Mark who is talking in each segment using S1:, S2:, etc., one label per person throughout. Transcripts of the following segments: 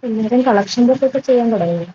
S1: എല്ലാവരും collection book ഒക്കെ ചെയ്യാൻ തുടങ്ങി.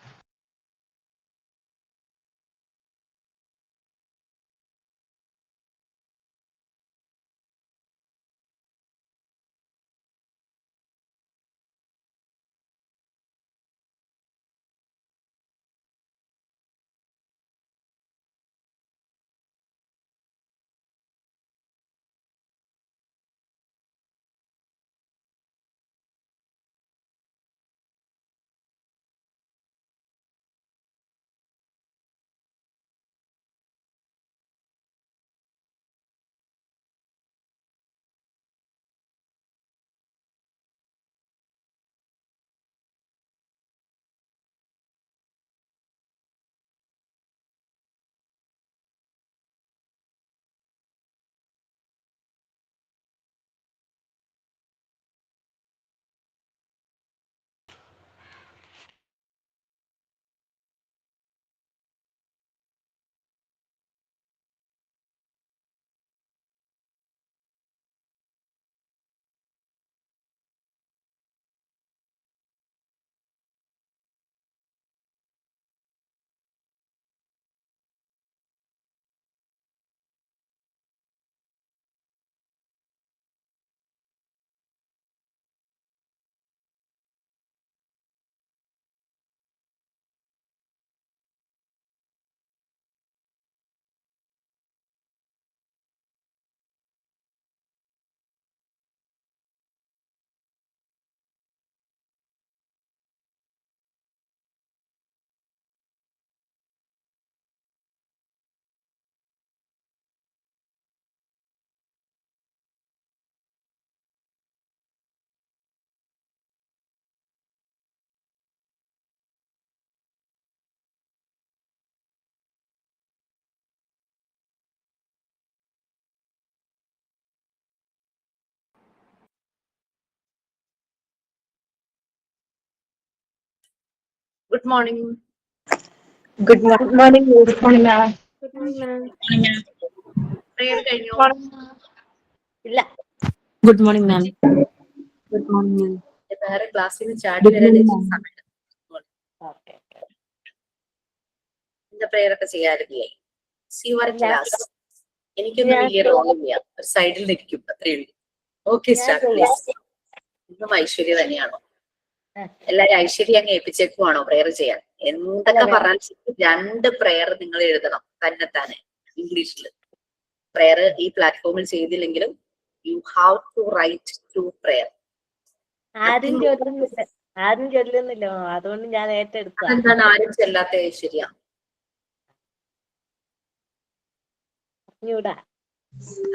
S2: Good morning.
S1: Good morning. Good morning, ma'am.
S3: Good morning, ma'am.
S2: Prayer കഴിഞ്ഞോ?
S3: ഇല്ല.
S4: Good morning, ma'am.
S1: Good morning.
S2: വേറെ ക്ലാസ്സിൽ നിന്ന് ചാടി വരാൻ സമയം.
S3: ഓക്കെ.
S2: ഇന്ന് പ്രേയർ ഒക്കെ ചെയ്യാറില്ലേ? See you are class. എനിക്കൊന്നും വലിയ റോളില്ല, ഒരു സൈഡിൽ നിൽക്കും, അത്രേ ഉള്ളൂ. Okay, start please. ഇന്നും ഐശ്വര്യ തന്നെയാണോ? എല്ലാരും ഐശ്വര്യ അങ്ങ് ഏൽപ്പിച്ചേക്കുവാണോ പ്രേയർ ചെയ്യാൻ? എന്തൊക്കെ പറഞ്ഞാൽ 2 പ്രേയർ നിങ്ങൾ എഴുതണം തന്നെത്താനെ ഇംഗ്ലീഷിൽ. പ്രേയർ ഈ പ്ലാറ്റ്ഫോമിൽ ചെയ്തില്ലെങ്കിലും you have to write 2 prayer.
S3: ആരും ചൊല്ലുന്നില്ലോ, അതുകൊണ്ട് ഞാൻ ഏറ്റെടുക്കാം.
S2: എന്താണ് ആരും ചെല്ലാത്ത ഐശ്വര്യ?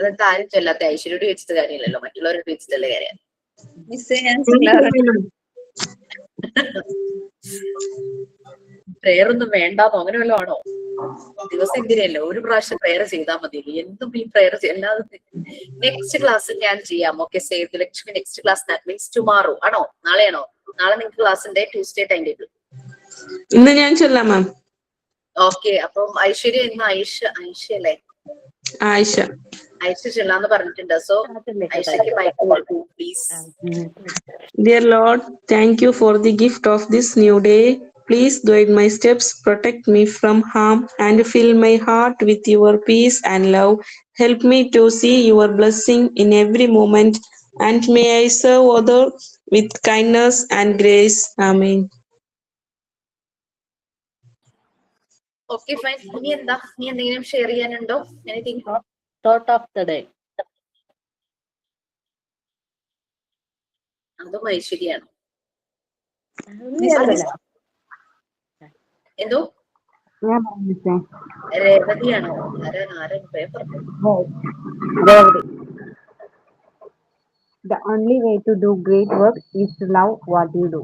S2: അതൊക്കെ ആരും ചെല്ലാത്ത ഐശ്വര്യോട് വെച്ചിട്ട് കാര്യമില്ലല്ലോ, മറ്റുള്ളവരോട് വെച്ചിട്ടല്ലേ കാര്യം. പ്രേയർ ഒന്നും വേണ്ടാന്നോ അങ്ങനെ വല്ലതും ആണോ? ദിവസം എന്തിനല്ലോ ഒരു പ്രാവശ്യം പ്രേയർ ചെയ്താൽ മതി. എന്തും ഈ പ്രേയർ അല്ലാതെ നെക്സ്റ്റ് ക്ലാസ് ഞാൻ ചെയ്യാം. Okay, save the Lakshmi. Next class that means tomorrow ആണോ? നാളെയാണോ? നാളെ നിങ്ങൾക്ക് ക്ലാസ് ഉണ്ട്, ട്യൂസ്ഡേ ടൈം ടേബിൾ.
S4: ഇന്ന് ഞാൻ ചൊല്ലാം മാം.
S2: ഓക്കെ, അപ്പം ഐശ്വര്യ ഇന്ന് ഐഷ അല്ലേ? ഐഷ ചെല്ലാന്ന് പറഞ്ഞിട്ടുണ്ട്. സോ ഐഷയ്ക്ക് മൈക്ക് കൊടുക്കൂ please.
S4: Dear Lord, thank you for the gift of this new day. Please guide my steps, protect me from harm, and fill my heart with your peace and love. Help me to see your blessing in every moment, and may I serve others with kindness and grace. Amen.
S2: Okay fine. ഇനി എന്താ? നീ എന്തെങ്കിലും share ചെയ്യാനുണ്ടോ? Anything?
S3: Thought of the day.
S2: അതും ഐശ്വര്യാണ്. എന്തോ രേവതിയാണോ? ആരാണ് paper?
S1: The only way to do great work is to love what you do.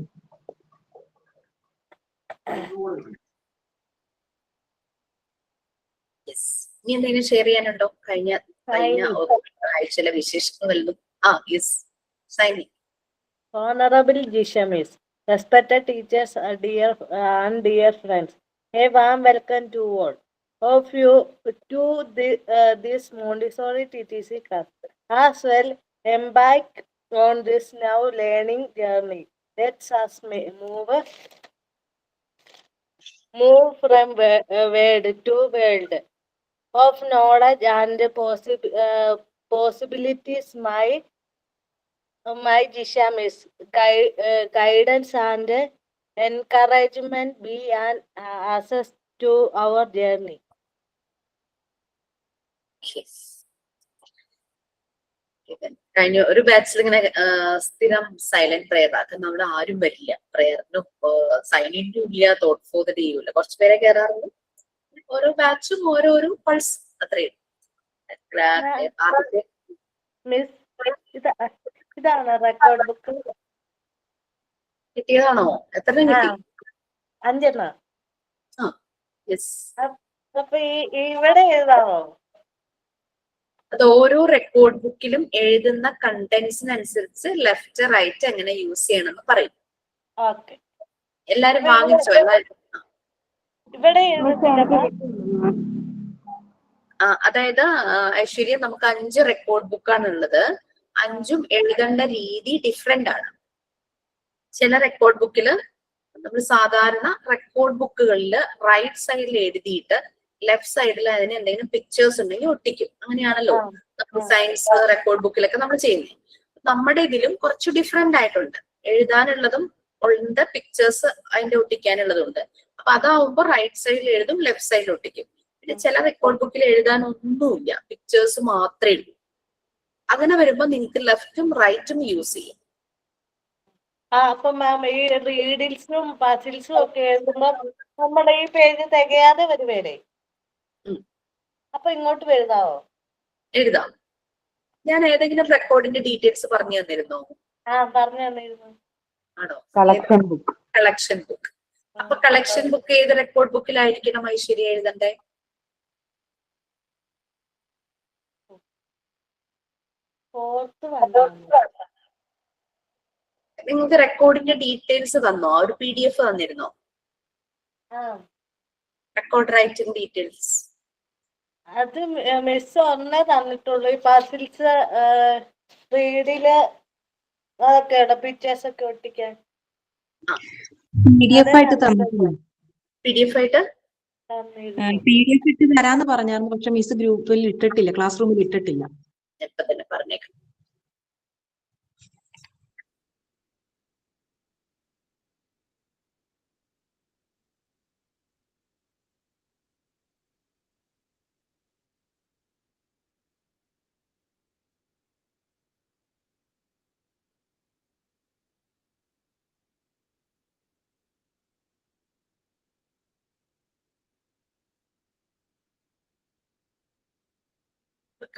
S2: നീ എന്തെങ്കിലും ഷെയർ ചെയ്യാനുണ്ടോ? കഴിഞ്ഞ ആഴ്ചയിലെ വിശേഷങ്ങൾ വല്ലതും? Yes, Saini.
S3: Honorable Jishamis, respected teachers, dear friends, a warm welcome to all of you to this Montessori TTC class. As well, embark on this now learning journey. Let us move from word to world of knowledge and possibilities. My Jisham is guidance and encouragement be an access to our journey.
S2: Yes. കഴിഞ്ഞ ഒരു ബാച്ചിൽ ഇങ്ങനെ സ്ഥിരം silent prayer ആക്കുന്ന അവിടെ ആരും വരില്ല. പ്രയറിന് sign in ഇല്ല, തോട്ട് ഫോർവേഡ് ചെയ്യൂല. കുറച്ച് പേരെ കയറാറുള്ളൂ. ഓരോ ബാച്ചും ഓരോരോ പൾസ് അത്രയും.
S3: മിസ് ഇതാണ് റെക്കോർഡ് ബുക്ക്
S2: കിട്ടിയതാണോ? എത്ര കിട്ടി?
S3: 5
S2: യെസ്.
S3: അപ്പൊ ഇവിടെ എഴുതാമോ?
S2: അത് ഓരോ റെക്കോർഡ് ബുക്കിലും എഴുതുന്ന കണ്ടന്റ്സിനനുസരിച്ച് ലെഫ്റ്റ് റൈറ്റ് എങ്ങനെ യൂസ് ചെയ്യണമെന്ന് പറയും. എല്ലാരും വാങ്ങിച്ചോ? എല്ലാരും
S3: ഇവിടെ
S2: അതായത് ഐശ്വര്യ, നമുക്ക് 5 റെക്കോർഡ് ബുക്കാണ് ഉള്ളത്. 5ഉം എഴുതേണ്ട രീതി ഡിഫറെന്റ് ആണ്. ചില റെക്കോർഡ് ബുക്കില് നമ്മൾ സാധാരണ റെക്കോർഡ് ബുക്കുകളിൽ റൈറ്റ് സൈഡിൽ എഴുതിയിട്ട് ലെഫ്റ്റ് സൈഡിൽ അതിന് എന്തെങ്കിലും പിക്ചേഴ്സ് ഉണ്ടെങ്കിൽ ഒട്ടിക്കും. അങ്ങനെയാണല്ലോ നമ്മൾ സയൻസ് റെക്കോർഡ് ബുക്കിലൊക്കെ നമ്മൾ ചെയ്യുന്നത്. നമ്മുടെ ഇതിലും കുറച്ച് ഡിഫറെന്റ് ആയിട്ടുണ്ട്. എഴുതാനുള്ളതും ഉണ്ട്, പിക്ചേഴ്സ് അതിന്റെ ഒട്ടിക്കാനുള്ളതുണ്ട്. അപ്പൊ അതാവുമ്പോ റൈറ്റ് സൈഡിൽ എഴുതും, ലെഫ്റ്റ് സൈഡിൽ ഒട്ടിക്കും. പിന്നെ ചില റെക്കോർഡ് ബുക്കിൽ എഴുതാനൊന്നുമില്ല, പിക്ചേഴ്സ് മാത്രമേ ഉള്ളൂ. അങ്ങനെ വരുമ്പോ നിങ്ങൾക്ക് ലെഫ്റ്റും റൈറ്റും യൂസ് ചെയ്യും.
S3: അപ്പൊ മാം ഈ റീഡിൽസും പസിൽസും ഒക്കെ എഴുതുമ്പോ നമ്മുടെ ഈ പേജ് തികയാതെ വരുവേടേ, അപ്പൊ ഇങ്ങോട്ട് എഴുതാവോ?
S2: എഴുതാം. ഞാൻ ഏതെങ്കിലും റെക്കോർഡിന്റെ ഡീറ്റെയിൽസ് പറഞ്ഞു തന്നിരുന്നോ?
S3: പറഞ്ഞു തന്നിരുന്നു.
S2: ആണോ?
S1: Collection book.
S2: Collection book. അപ്പൊ കളക്ഷൻ ബുക്ക് ഏത് റെക്കോർഡ് ബുക്കിലായിരിക്കണം ഐശ്വര്യ എഴുതണ്ടേ? നിങ്ങൾക്ക് റെക്കോർഡിന്റെ ഡീറ്റെയിൽസ് തന്നോ? ഒരു PDF തന്നിരുന്നോ? റെക്കോർഡ് റൈറ്റിംഗ് ഡീറ്റെയിൽസ്
S3: അത് മിസ് ഒന്നേ തന്നിട്ടുള്ളൂ. ഈ പസിൽസ് റീഡില് അതൊക്കെ പിക്ചേഴ്സ് ഒക്കെ ഒട്ടിക്കാൻ
S5: PDF ആയിട്ട് തന്നിട്ടില്ല.
S2: PDF ആയിട്ട്
S5: PDF ഇട്ട് തരാന്ന് പറഞ്ഞായിരുന്നു. പക്ഷെ മിസ് ഗ്രൂപ്പിൽ ഇട്ടിട്ടില്ല, ക്ലാസ് റൂമിൽ ഇട്ടിട്ടില്ല.
S2: ഇപ്പൊ തന്നെ പറഞ്ഞേക്കാം.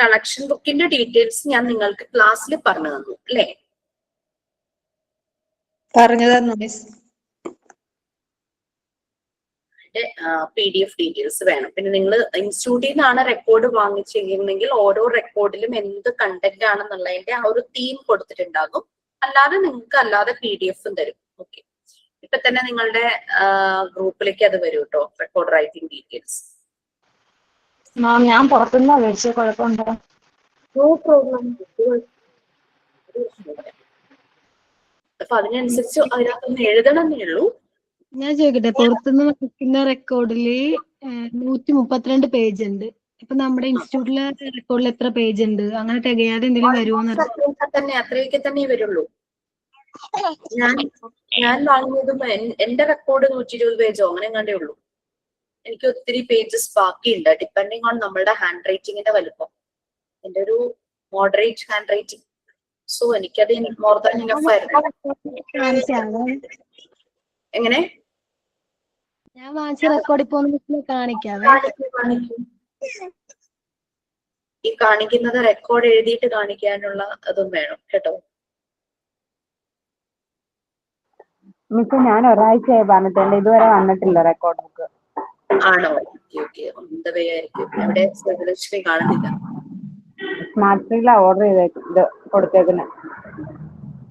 S2: കളക്ഷൻ ബുക്കിന്റെ ഡീറ്റെയിൽസ് ഞാൻ നിങ്ങൾക്ക് ക്ലാസ്സിൽ പറഞ്ഞു തന്നു അല്ലേ?
S5: പറഞ്ഞു തന്നു മിസ്.
S2: PDF ഡീറ്റെയിൽസ് വേണം. പിന്നെ നിങ്ങൾ ഇൻസ്റ്റിറ്റ്യൂട്ടിൽ നിന്നാണ് റെക്കോർഡ് വാങ്ങിച്ചിരിക്കുന്നെങ്കിൽ ഓരോ റെക്കോർഡിലും എന്ത് കണ്ടന്റ് ആണെന്നുള്ളതിന്റെ ആ ഒരു തീം കൊടുത്തിട്ടുണ്ടാകും. അല്ലാതെ നിങ്ങൾക്ക് അല്ലാതെ PDF തരും. ഓക്കെ, ഇപ്പൊ തന്നെ നിങ്ങളുടെ ഗ്രൂപ്പിലേക്ക് അത് വരും കേട്ടോ, റെക്കോർഡ് റൈറ്റിംഗ് ഡീറ്റെയിൽസ്.
S5: ഞാൻ പുറത്തുനിന്നാ മേടിച്ചത്, കുഴപ്പമുണ്ടോ?
S2: No problem. അപ്പൊ അതിനനുസരിച്ച് അതിനകത്തൊന്ന് എഴുതണമെന്നേ ഉള്ളൂ.
S6: ഞാൻ ചോദിക്കട്ടെ, പുറത്തുനിന്ന് നോക്കുന്ന റെക്കോർഡില് 132 പേജ് ഉണ്ട്. ഇപ്പൊ നമ്മുടെ ഇൻസ്റ്റിറ്റ്യൂട്ടിലെ റെക്കോർഡിൽ എത്ര പേജ് ഉണ്ട്? അങ്ങനെ തികയാതെ എന്തെങ്കിലും വരുമോന്ന്
S2: അത്രയൊക്കെ തന്നെ വരുള്ളൂ. ഞാൻ വാങ്ങിയതും എന്റെ റെക്കോർഡ് 120 പേജോ അങ്ങനെ എങ്ങാണ്ടേ ഉള്ളൂ. എനിക്ക് ഒത്തിരി പേജസ് ബാക്കിയുണ്ട്, ഡിപ്പെൻഡിങ് ഓൺ നമ്മളുടെ ഹാൻഡ് റൈറ്റിങ്ങിന്റെ വലുപ്പം. എന്റെ ഒരു മോഡറേറ്റ് ഹാൻഡ് റൈറ്റിംഗ്, സോ എനിക്കത് മോർ ദാൻ ഇനഫ് ആയിരുന്നു. എങ്ങനെ?
S6: ഞാൻ വാങ്ങിച്ച റെക്കോർഡ് ഇപ്പൊ കാണിക്കാവേ.
S2: ഈ കാണിക്കുന്നത് റെക്കോർഡ് എഴുതിയിട്ട് കാണിക്കാനുള്ള അതും വേണം കേട്ടോ.
S1: മിസ്, ഞാൻ ഒരാഴ്ചയായി പറഞ്ഞിട്ടുണ്ട്, ഇതുവരെ വന്നിട്ടില്ല റെക്കോർഡ് ബുക്ക്.
S2: ആണോ? ഓക്കെ, ആയിരിക്കും. എവിടെ ശ്രീലക്ഷ്മി കാണുന്നില്ല.
S1: സ്മാർട്ട് ട്രീയിലാ ഓർഡർ ചെയ്ത് കൊടുത്തേക്കുന്നത്.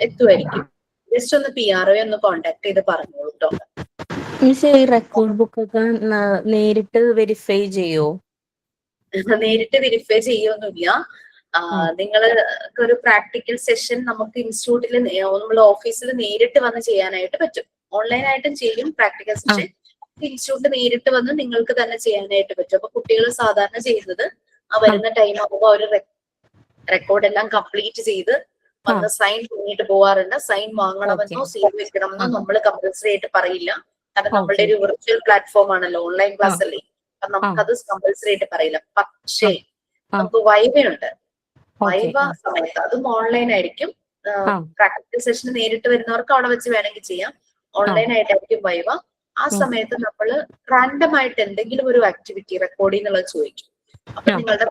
S2: എത്തുമായിരിക്കും. ജസ്റ്റ് ഒന്ന് PRO ഒന്ന് കോണ്ടാക്ട് ചെയ്ത് പറഞ്ഞോളൂ കേട്ടോ.
S7: മിസ്, ഈ റെക്കോർഡ് ബുക്ക് ഒക്കെ നേരിട്ട് വെരിഫൈ ചെയ്യോ?
S2: നേരിട്ട് വെരിഫൈ ചെയ്യൊന്നുമില്ല. നിങ്ങൾ ഒരു പ്രാക്ടിക്കൽ സെഷൻ നമുക്ക് ഇൻസ്റ്റിറ്റ്യൂട്ടിൽ നമ്മൾ ഓഫീസിൽ നേരിട്ട് വന്ന് ചെയ്യാനായിട്ട് പറ്റും. ഓൺലൈനായിട്ടും ചെയ്യും പ്രാക്ടിക്കൽ സെഷൻ. ഇൻസ്റ്റിറ്റ്യൂട്ടിൽ നേരിട്ട് വന്ന് നിങ്ങൾക്ക് തന്നെ ചെയ്യാനായിട്ട് പറ്റും. അപ്പൊ കുട്ടികൾ സാധാരണ ചെയ്യുന്നത് വരുന്ന ടൈം ആകുമ്പോൾ അവർ റെക്കോർഡ് എല്ലാം കംപ്ലീറ്റ് ചെയ്ത് വന്ന് സൈൻ பண்ணிட்டு പോവാറുണ്ട്. സൈൻ വാങ്ങണമെന്നോ സീൽ വെക്കണമെന്നോ നമ്മൾ കമ്പൽസറി ആയിട്ട് പറയില്ല. കാരണം നമ്മളുടെ ഒരു വിർച്വൽ പ്ലാറ്റ്ഫോം ആണല്ലോ, ഓൺലൈൻ ക്ലാസ് അല്ലേ, അപ്പൊ നമുക്കത് കമ്പൽസറി ആയിട്ട് പറയില്ല. പക്ഷേ നമുക്ക് വൈവയുണ്ട്. വൈവ സമയത്ത് അതും ഓൺലൈൻ ആയിരിക്കും. പ്രാക്ടിക്കൽ സെഷൻ നേരിട്ട് വരുന്നവർക്ക് അവിടെ വെച്ച് വേണമെങ്കിൽ ചെയ്യാം. ഓൺലൈൻ ആയിട്ടായിരിക്കും വൈവ. ആ സമയത്ത് നമ്മൾ റാൻഡം ആയിട്ട് എന്തെങ്കിലും ഒരു ആക്ടിവിറ്റി റെക്കോർഡ് ചെയ്യുന്നുള്ളത് ചോദിക്കും. അപ്പൊ നിങ്ങളുടെ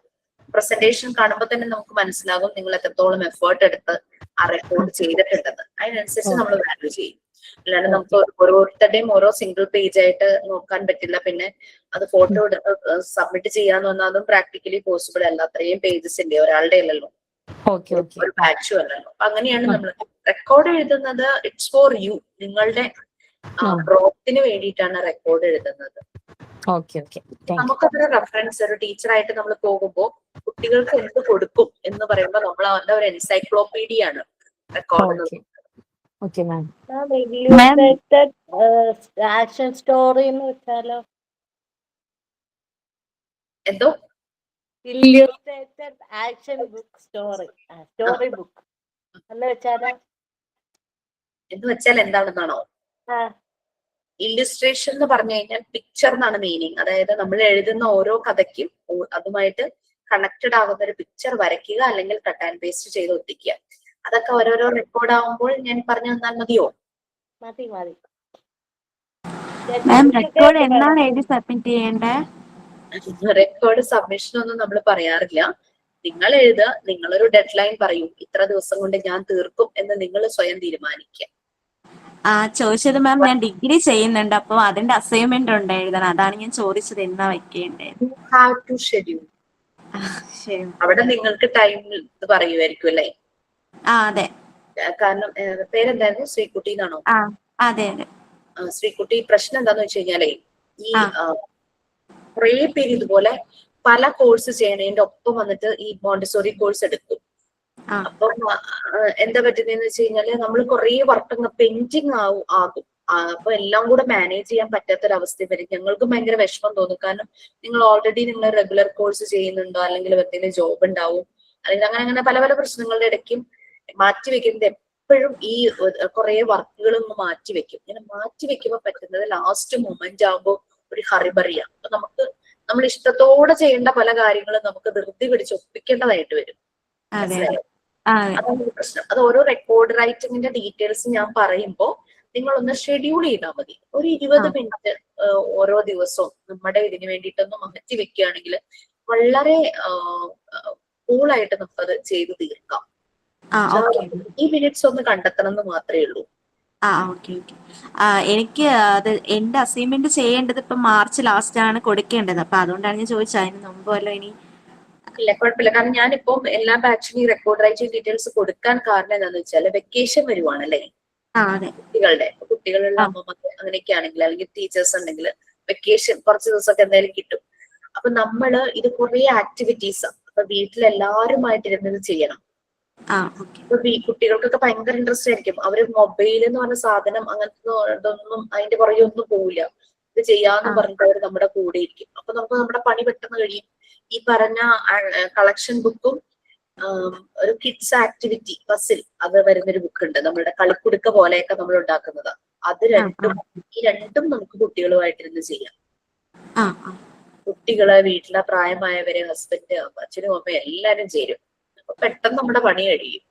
S2: പ്രസന്റേഷൻ കാണുമ്പോൾ തന്നെ നമുക്ക് മനസ്സിലാകും നിങ്ങൾ എത്രത്തോളം എഫേർട്ട് എടുത്ത് ആ റെക്കോർഡ് ചെയ്തിട്ടുണ്ടെന്ന്. അതിനനുസരിച്ച് നമ്മൾ വാല്യൂ ചെയ്യും. അല്ലാണ്ട് നമുക്ക് ഓരോരുത്തരുടെയും ഓരോ സിംഗിൾ പേജ് ആയിട്ട് നോക്കാൻ പറ്റില്ല. പിന്നെ അത് ഫോട്ടോ എടുത്ത് സബ്മിറ്റ് ചെയ്യാന്ന് പറഞ്ഞാൽ അതും പ്രാക്ടിക്കലി പോസിബിൾ അല്ല. അത്രയും പേജസ് ഇല്ലേ, ഒരാളുടെ അല്ലല്ലോ, ഒരു ബാച്ചും അല്ലല്ലോ. അപ്പൊ അങ്ങനെയാണ് നമ്മൾ റെക്കോർഡ് എഴുതുന്നത്. ഇറ്റ്സ് ഫോർ യു, നിങ്ങളുടെ ഗ്രോത്തിന് വേണ്ടിയിട്ടാണ് റെക്കോർഡ് എഴുതുന്നത്. നമുക്കതൊരു റെഫറൻസ്, ഒരു ടീച്ചറായിട്ട് നമ്മൾ പോകുമ്പോൾ കുട്ടികൾക്ക് എന്ത് കൊടുക്കും എന്ന് പറയുമ്പോൾ നമ്മൾ അവരുടെ ഒരു എൻസൈക്ലോപീഡിയ ആണ് റെക്കോർഡ്.
S3: ആക്ഷൻ സ്റ്റോറി എന്ന് വെച്ചാലോ?
S2: എന്തോ
S3: ഇല്യൂസ്ട്രേറ്റഡ് ആക്ഷൻ ബുക്ക് സ്റ്റോറി ബുക്ക് എന്ന് വെച്ചാലോ?
S2: എന്ന് വെച്ചാൽ എന്താണെന്നാണോ? ഇല്ലുസ്ട്രേഷൻ എന്ന് പറഞ്ഞു കഴിഞ്ഞാൽ പിക്ചർ എന്നാണ് മീനിങ്. അതായത് നമ്മൾ എഴുതുന്ന ഓരോ കഥയ്ക്കും അതുമായിട്ട് കണക്റ്റഡ് ആകുന്ന ഒരു പിക്ചർ വരയ്ക്കുക, അല്ലെങ്കിൽ കട്ട് ആൻഡ് പേസ്റ്റ് ചെയ്ത് ഒട്ടിക്കുക. അതൊക്കെ ഓരോരോ റെക്കോർഡ് ആവുമ്പോൾ ഞാൻ പറഞ്ഞു തന്നാൽ മതിയോ?
S3: മതി.
S7: റെക്കോർഡ് എന്നാണ് എഴുതി സബ്മിറ്റ് ചെയ്യേണ്ടേ?
S2: റെക്കോർഡ് സബ്മിഷൻ ഒന്നും നമ്മൾ പറയാറില്ല. നിങ്ങൾ എഴുതുക, നിങ്ങളൊരു ഡെഡ് ലൈൻ പറയൂ, ഇത്ര ദിവസം കൊണ്ട് ഞാൻ തീർക്കും എന്ന് നിങ്ങൾ സ്വയം തീരുമാനിക്കുക.
S7: ചോദിച്ചത് മാം, ഞാൻ ഡിഗ്രി ചെയ്യുന്നുണ്ട്, അപ്പൊ അതിന്റെ അസൈൻമെന്റ് ഉണ്ട് എഴുതണം. അതാണ് ഞാൻ ചോദിച്ചത് എന്നാ വെക്കേണ്ടത്.
S2: അവിടെ നിങ്ങൾക്ക് ടൈം പറയുമായിരിക്കും അല്ലേ?
S7: അതെ.
S2: കാരണം പേരെന്തായിരുന്നു? ശ്രീകുട്ടി എന്നാണോ?
S7: അതെ അതെ.
S2: ശ്രീകുട്ടി, പ്രശ്നം എന്താന്ന് വെച്ച് കഴിഞ്ഞാലേ ഈ കുറെ പേര് ഇതുപോലെ പല കോഴ്സ് ചെയ്യണതിന്റെ ഒപ്പം വന്നിട്ട് ഈ മോണ്ടിസോറി കോഴ്സ് എടുക്കും. അപ്പം എന്താ പറ്റുന്നതെന്ന് വെച്ച് കഴിഞ്ഞാല് നമ്മൾ കുറെ വർക്ക് അങ്ങ് പെൻഡിങ് ആകും. അപ്പൊ എല്ലാം കൂടെ മാനേജ് ചെയ്യാൻ പറ്റാത്തൊരവസ്ഥ വരും. ഞങ്ങൾക്ക് ഭയങ്കര വിഷമം തോന്നും. കാരണം നിങ്ങൾ ഓൾറെഡി നിങ്ങൾ റെഗുലർ കോഴ്സ് ചെയ്യുന്നുണ്ടോ, അല്ലെങ്കിൽ എന്തെങ്കിലും ജോബ് ഉണ്ടാവും, അല്ലെങ്കിൽ അങ്ങനെ പല പല പ്രശ്നങ്ങളുടെ ഇടയ്ക്കും മാറ്റിവെക്കുന്നത് എപ്പോഴും ഈ കുറെ വർക്കുകളും മാറ്റിവെക്കും. ഇങ്ങനെ മാറ്റിവെക്കുമ്പോൾ പറ്റുന്നത് ലാസ്റ്റ് മൊമെന്റ് ആകുമ്പോൾ ഒരു ഹറിബറിയ. അപ്പൊ നമ്മൾ ഇഷ്ടത്തോടെ ചെയ്യേണ്ട പല കാര്യങ്ങളും നമുക്ക് ധൃതി പിടിച്ച് ഒപ്പിക്കേണ്ടതായിട്ട് വരും. അതാണ് പ്രശ്നം. അത് ഓരോ റെക്കോർഡ് റൈറ്റിംഗിന്റെ ഡീറ്റെയിൽസ് ഞാൻ പറയുമ്പോ നിങ്ങളൊന്ന് ഷെഡ്യൂൾ ചെയ്താൽ മതി. ഒരു 20 മിനിറ്റ് ഓരോ ദിവസവും നമ്മുടെ ഇതിന് വേണ്ടിയിട്ടൊന്ന് മാറ്റി വെക്കുകയാണെങ്കിൽ വളരെ കൂളായിട്ട് നമുക്കത് ചെയ്തു തീർക്കാം. ഈ മിനിറ്റ്സ് ഒന്ന് കണ്ടെത്തണം എന്ന് മാത്രമേ ഉള്ളൂ.
S7: എനിക്ക് അത് എന്റെ അസൈൻമെന്റ് ചെയ്യേണ്ടത് ഇപ്പൊ മാർച്ച് ലാസ്റ്റ് ആണ് കൊടുക്കേണ്ടത്. അപ്പൊ അതുകൊണ്ടാണ് ഞാൻ ചോദിച്ചത്, അതിന് മുമ്പല്ലോ ഇനി
S2: ഇല്ല, കുഴപ്പമില്ല. കാരണം ഞാനിപ്പോ എല്ലാ ബാച്ചിനും ഈ റെക്കോർഡ് റൈറ്റിംഗ് ഡീറ്റെയിൽസ് കൊടുക്കാൻ കാരണം എന്താണെന്ന് വെച്ചാൽ വെക്കേഷൻ വരുവാണല്ലേ കുട്ടികളുടെ അമ്മമാർക്ക് അങ്ങനെയൊക്കെ ആണെങ്കിൽ, അല്ലെങ്കിൽ ടീച്ചേഴ്സ് ഉണ്ടെങ്കിൽ വെക്കേഷൻ കുറച്ച് ദിവസമൊക്കെ എന്തായാലും കിട്ടും. അപ്പൊ നമ്മള് ഇത് കുറെ ആക്ടിവിറ്റീസ് അപ്പൊ വീട്ടിലെല്ലാവരുമായിട്ട് ഇരുന്നത് ചെയ്യണം. ഇപ്പൊ കുട്ടികൾക്കൊക്കെ ഭയങ്കര ഇൻട്രസ്റ്റ് ആയിരിക്കും. അവര് മൊബൈൽ എന്ന് പറഞ്ഞ സാധനം അങ്ങനത്തെ ഇതൊന്നും അതിന്റെ പുറകെ ഒന്നും പോവില്ല. ഇത് ചെയ്യാന്ന് പറഞ്ഞിട്ട് അവർ നമ്മുടെ കൂടെ ഇരിക്കും. അപ്പൊ നമുക്ക് നമ്മുടെ പണി പെട്ടെന്ന് കഴിയും. ഈ പറഞ്ഞ കളക്ഷൻ ബുക്കും ഒരു കിഡ്സ് ആക്ടിവിറ്റി പസിൽ അത് വരുന്നൊരു ബുക്ക് ഉണ്ട്, നമ്മളുടെ കളിക്കുടുക്ക പോലെയൊക്കെ നമ്മൾ ഉണ്ടാക്കുന്നത്. അത് ഈ രണ്ടും നമുക്ക് കുട്ടികളുമായിട്ടിരുന്ന് ചെയ്യാം. കുട്ടികള്, വീട്ടിലെ പ്രായമായവര്, ഹസ്ബൻഡ്, അച്ഛനും അമ്മയും എല്ലാരും ചേരും. അപ്പൊ പെട്ടെന്ന് നമ്മുടെ പണി കഴിയും.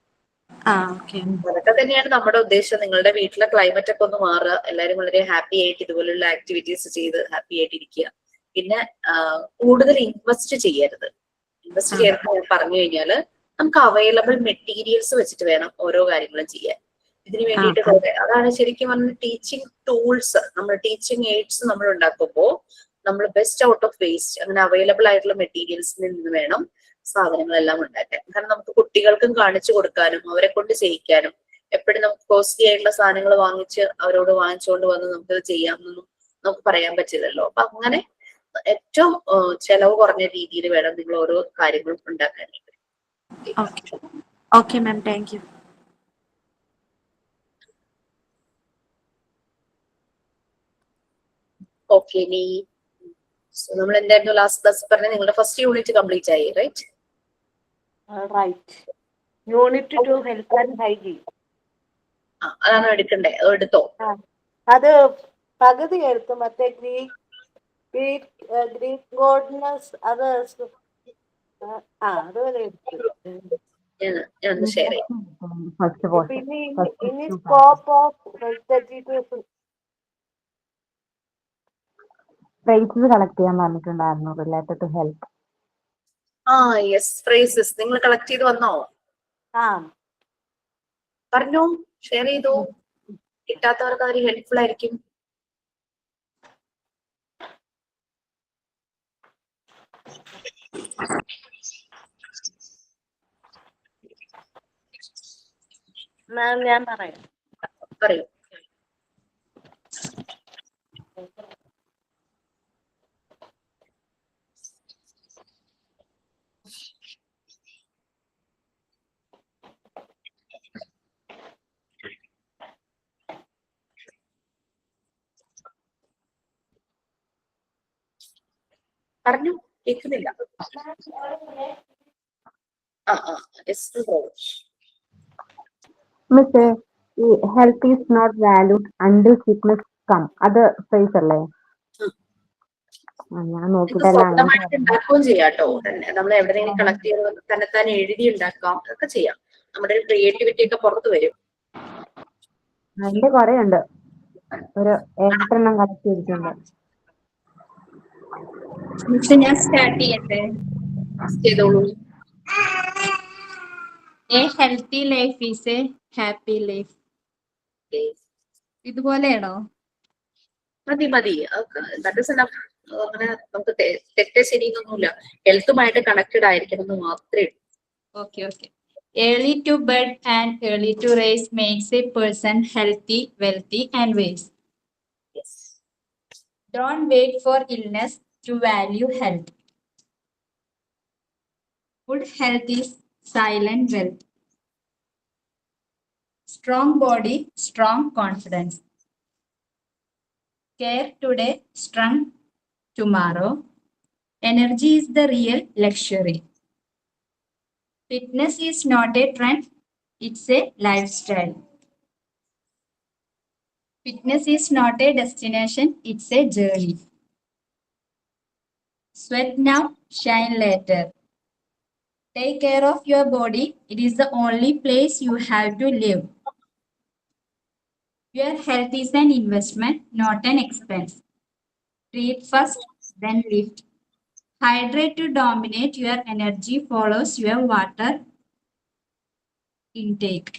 S2: അതൊക്കെ തന്നെയാണ് നമ്മുടെ ഉദ്ദേശം. നിങ്ങളുടെ വീട്ടിലെ ക്ലൈമറ്റ് ഒക്കെ ഒന്ന് മാറുക, എല്ലാരും വളരെ ഹാപ്പി ആയിട്ട് ഇതുപോലുള്ള ആക്ടിവിറ്റീസ് ചെയ്ത് ഹാപ്പി ആയിട്ട് ഇരിക്കുക. പിന്നെ കൂടുതൽ ഇൻവെസ്റ്റ് ചെയ്യരുത്. ഇൻവെസ്റ്റ് ചെയ്യരുത് ഞാൻ പറഞ്ഞു കഴിഞ്ഞാല് നമുക്ക് അവൈലബിൾ മെറ്റീരിയൽസ് വെച്ചിട്ട് വേണം ഓരോ കാര്യങ്ങളും ചെയ്യാൻ. ഇതിന് വേണ്ടിയിട്ട് അതാണ് ശരിക്കും പറഞ്ഞ ടീച്ചിങ് ടൂൾസ്, നമ്മൾ ടീച്ചിങ് എയ്ഡ്സ് നമ്മൾ ഉണ്ടാക്കുമ്പോൾ നമ്മൾ ബെസ്റ്റ് ഔട്ട് ഓഫ് വേസ്റ്റ്, അങ്ങനെ അവൈലബിൾ ആയിട്ടുള്ള മെറ്റീരിയൽസിൽ നിന്ന് വേണം സാധനങ്ങളെല്ലാം ഉണ്ടാക്കാൻ. കാരണം നമുക്ക് കുട്ടികൾക്കും കാണിച്ചു കൊടുക്കാനും അവരെ കൊണ്ട് ചെയ്യിക്കാനും എപ്പോഴും നമുക്ക് കോസ്റ്റ്ലി ആയിട്ടുള്ള സാധനങ്ങൾ വാങ്ങിച്ച് അവരോട് വാങ്ങിച്ചുകൊണ്ട് വന്ന് നമുക്കത് ചെയ്യാമെന്നൊന്നും നമുക്ക് പറയാൻ പറ്റില്ലല്ലോ. അപ്പൊ അങ്ങനെ ഏറ്റവും ചെലവ് കുറഞ്ഞ രീതിയിൽ വേണം നിങ്ങൾ ഓരോ കാര്യങ്ങളും ഉണ്ടാക്കാനായിട്ട്.
S7: Okay ma'am, thank you.
S2: Okay, ഇനി നമ്മൾ എന്തായിരുന്നു ലാസ്റ്റ് ക്ലാസ് പറഞ്ഞ നിങ്ങളുടെ ഫസ്റ്റ് യൂണിറ്റ് കംപ്ലീറ്റ് ആയി, right?
S3: Right. Unit 2 health and hygiene.
S2: അതാണോ എടുക്കണ്ടേ? അത് എടുത്തോ?
S3: അത് പകുതി എടുത്തു. മറ്റേ ഗ്രീക്ക് ഗോഡ്നസ് അത് അതുപോലെ എടുത്തു.
S2: ഞാൻ ഷെയർ ചെയ്യാം.
S1: ഫസ്റ്റ് പോർഷൻ
S3: പിന്നെ ഇനി scope of vegetatives
S1: phrases collect ചെയ്യാൻ പറഞ്ഞിട്ടുണ്ടായിരുന്നു related to health.
S2: Yes, phrases നിങ്ങൾ കളക്ട് ചെയ്ത് വന്നോ? പറഞ്ഞോ, ഷെയർ ചെയ്തോ. കിട്ടാത്തവർക്ക് അതൊരു ഹെൽപ്ഫുൾ ആയിരിക്കും.
S3: മാം ഞാൻ പറയാം.
S2: പറയൂ. പറഞ്ഞു, കേൾക്കുന്നില്ല.
S1: മിസ്, ഈ health is not valued until sickness come, അത് ഫ്രേസ് അല്ലേ? ഞാൻ നോക്കിട്ടല്ല
S2: സ്വന്തമായിട്ട് ഉണ്ടാക്കുകയും ചെയ്യാട്ടോ. നമ്മൾ എവിടെയെങ്കിലും കളക്ട് ചെയ്ത് തന്നെത്താൻ എഴുതി ഉണ്ടാക്കാം, അതൊക്കെ ചെയ്യാം. നമ്മുടെ ഒരു ക്രിയേറ്റിവിറ്റി ഒക്കെ പുറത്തു വരും.
S1: എന്റെ കുറെ ഉണ്ട്, ഒരു 8 കളക്ട് ചെയ്തിട്ടുണ്ട്.
S8: ഞാൻ സ്റ്റാർട്ട് ചെയ്യട്ടെ?
S2: ചെയ്തോളൂ.
S8: A healthy life is a happy life. ഇതുപോലെയാണോ?
S2: മതി മതി, ദാറ്റ് ഈസ് എനഫ്. അങ്ങനെ നമുക്ക് തെറ്റേ ശരിയൊന്നുമില്ല. ഹെൽത്തുമായിട്ട് കണക്റ്റഡ് ആയിരിക്കണം എന്ന് മാത്രമേ ഉള്ളൂ.
S8: Okay. Early to bed and early to rise makes a person healthy, wealthy, and wise.
S2: Yes.
S8: Don't wait for illness to value health. Good health is silent wealth. Strong body, strong confidence. Care today, strength tomorrow. Energy is the real luxury. Fitness is not a trend, it's a lifestyle. Fitness is not a destination, it's a journey. Sweat now, shine later. Take care of your body, it is the only place you have to live. Your health is an investment, not an expense. Breathe first, then lift. Hydrate to dominate, your energy follows your water intake.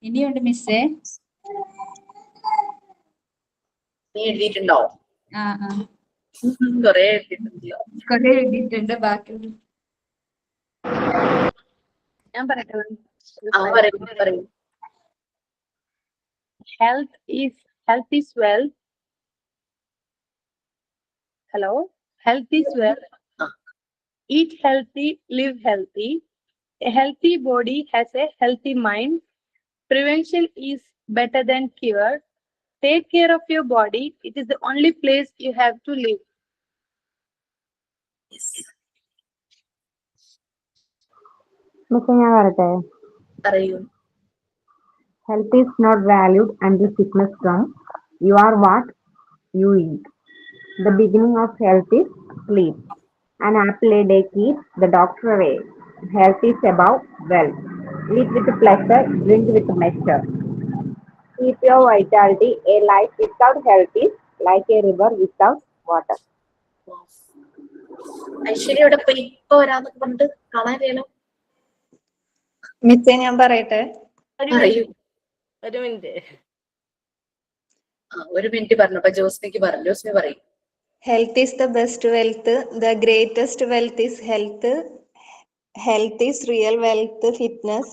S8: ഇനിയുണ്ട് മിസ്സേ.
S2: നീ എഴുതിയിട്ടുണ്ടോ? കൊറേ എഴുതിയിട്ടുണ്ടല്ലോ.
S8: കുറെ എഴുതിയിട്ടുണ്ട്. ബാക്കി
S9: ഞാൻ പറയട്ടെ?
S2: പറയൂ.
S9: Health is wealth. Hello? Health is wealth. Eat healthy, live healthy. A healthy body has a healthy mind. Prevention is better than cure. Take care of your body. It is the only place you have to live.
S1: Miss, ഞാൻ പറയട്ടെ?
S2: പറയൂ.
S1: Health is not valued until sickness comes. You are what you eat. The beginning of health is sleep. An apple a day keeps the doctor away. Health is above wealth. Eat with pleasure, drink with measure. Keep your vitality. A life without health is like a river without water.
S2: ഐശ്വര്യയുടെ പോയി ഇപ്പൊ വരാന്നൊക്കെ പറഞ്ഞിട്ട് കാണാനില്ലല്ലോ.
S8: മിസ്സേ, ഞാൻ പറയട്ടെ?
S2: പറയൂ.
S3: ഒരു minute.
S2: ഒരു മിനിറ്റ് പറഞ്ഞപ്പോ ജോസ്മിക്ക് പറഞ്ഞു. ജോസ്മി പറയും.
S10: Health is the best wealth. The greatest wealth is health. Health is real wealth. Fitness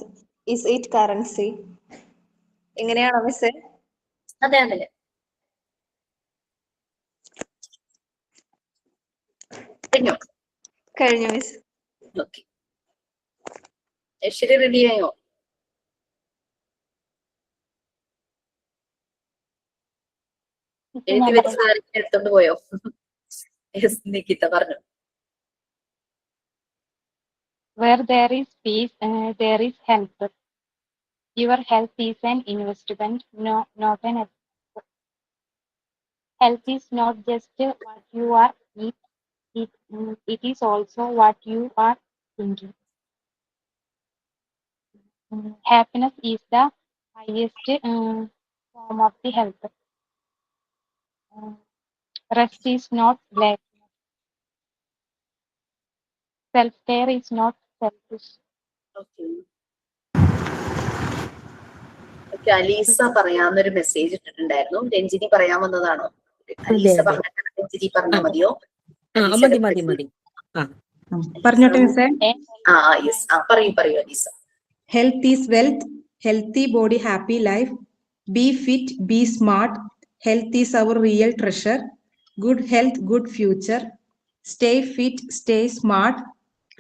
S10: is its currency. എങ്ങനെയാണോ മിസ്സേ?
S2: അതെ. കഴിഞ്ഞു
S10: കഴിഞ്ഞു മിസ്.
S2: ഓക്കെ. ഐശ്വര്യ റെഡിയായോ? എഴുതി വെച്ച് ആരെങ്കിലും എടുത്തോണ്ട് പോയോ? യെസ്, നിക്കിത പറഞ്ഞു.
S11: Where there is peace, there is health. Your health is an investment, not an expense. Health is not just what you are eat, it is also what you are thinking. Happiness is the highest form of the health. Rest is not lack. Self-care is not selfish.
S2: Aleesa പറയാന്നൊരു message ഇട്ടിട്ടുണ്ടായിരുന്നു. രഞ്ജിനി പറയാൻ വന്നതാണോ? അലീസ പറഞ്ഞിട്ട് രഞ്ജിനി പറഞ്ഞാൽ മതിയോ?
S5: പറഞ്ഞോട്ടെ മിസ്സേ.
S2: Yes, പറയൂ aleesa.
S5: Health is wealth. Healthy body, happy life. Be fit, be smart. Health is our real treasure. Good health, good future. Stay fit, stay smart.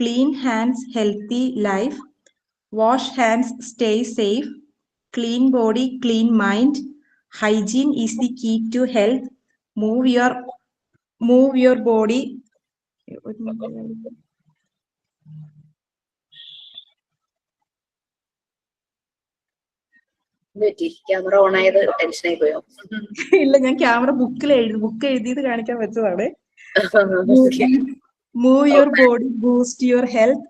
S5: Clean hands, healthy life. Wash hands, stay safe. Clean body, clean mind. Hygiene is the key to health. Move your body.
S2: Camera on ആയത് ടെൻഷനായി പോയോ?
S5: ഇല്ല, ഞാൻ camera book എഴുതിയത് കാണിക്കാൻ വെച്ചതാണ്. Move your body, boost your health.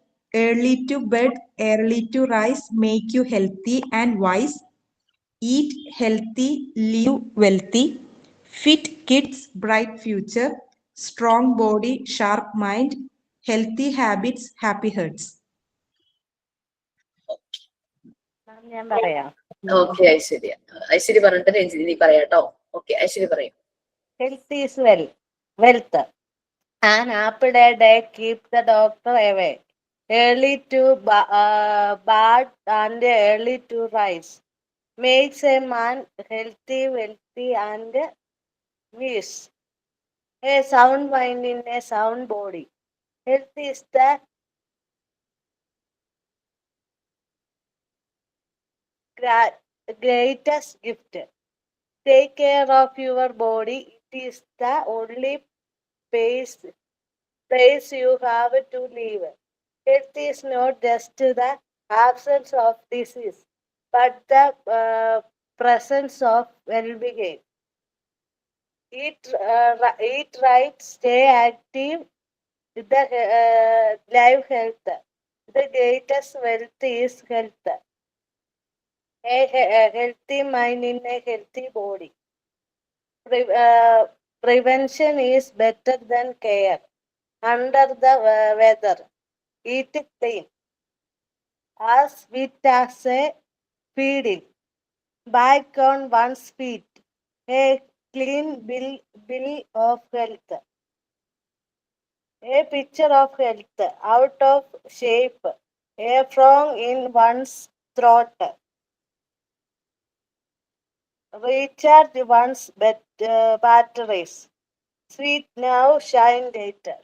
S5: Early to bed, early to rise, make you healthy and wise. Eat healthy, live wealthy. Fit kids, bright future. Strong body, sharp mind. Healthy habits, happy hearts.
S3: ഞാൻ പറയാം.
S2: Okay Aishwarya. Aishwarya പറഞ്ഞിട്ട് രഞ്ജിനി പറയാട്ടോ. Okay, Aishwarya പറയും.
S3: Health is wealth. An apple a day keeps the doctor away. Early to bed and early to rise makes a man healthy, wealthy, and wise. A sound mind in a sound body. Health is the greatest gift. Take care of your body. It is the only place you have to live. Health is not just the absence of disease, but the presence of well-being. Eat right, stay active. The life health. The greatest wealth is health. A healthy mind in a healthy body. Prevention is better than care. Under the weather, eat clean. As sweet as a feeding. Back on one's feet. A clean bill of health. A picture of health. Out of shape. A frog in one's throat. Recharge one's batteries. Sweet now, shine later.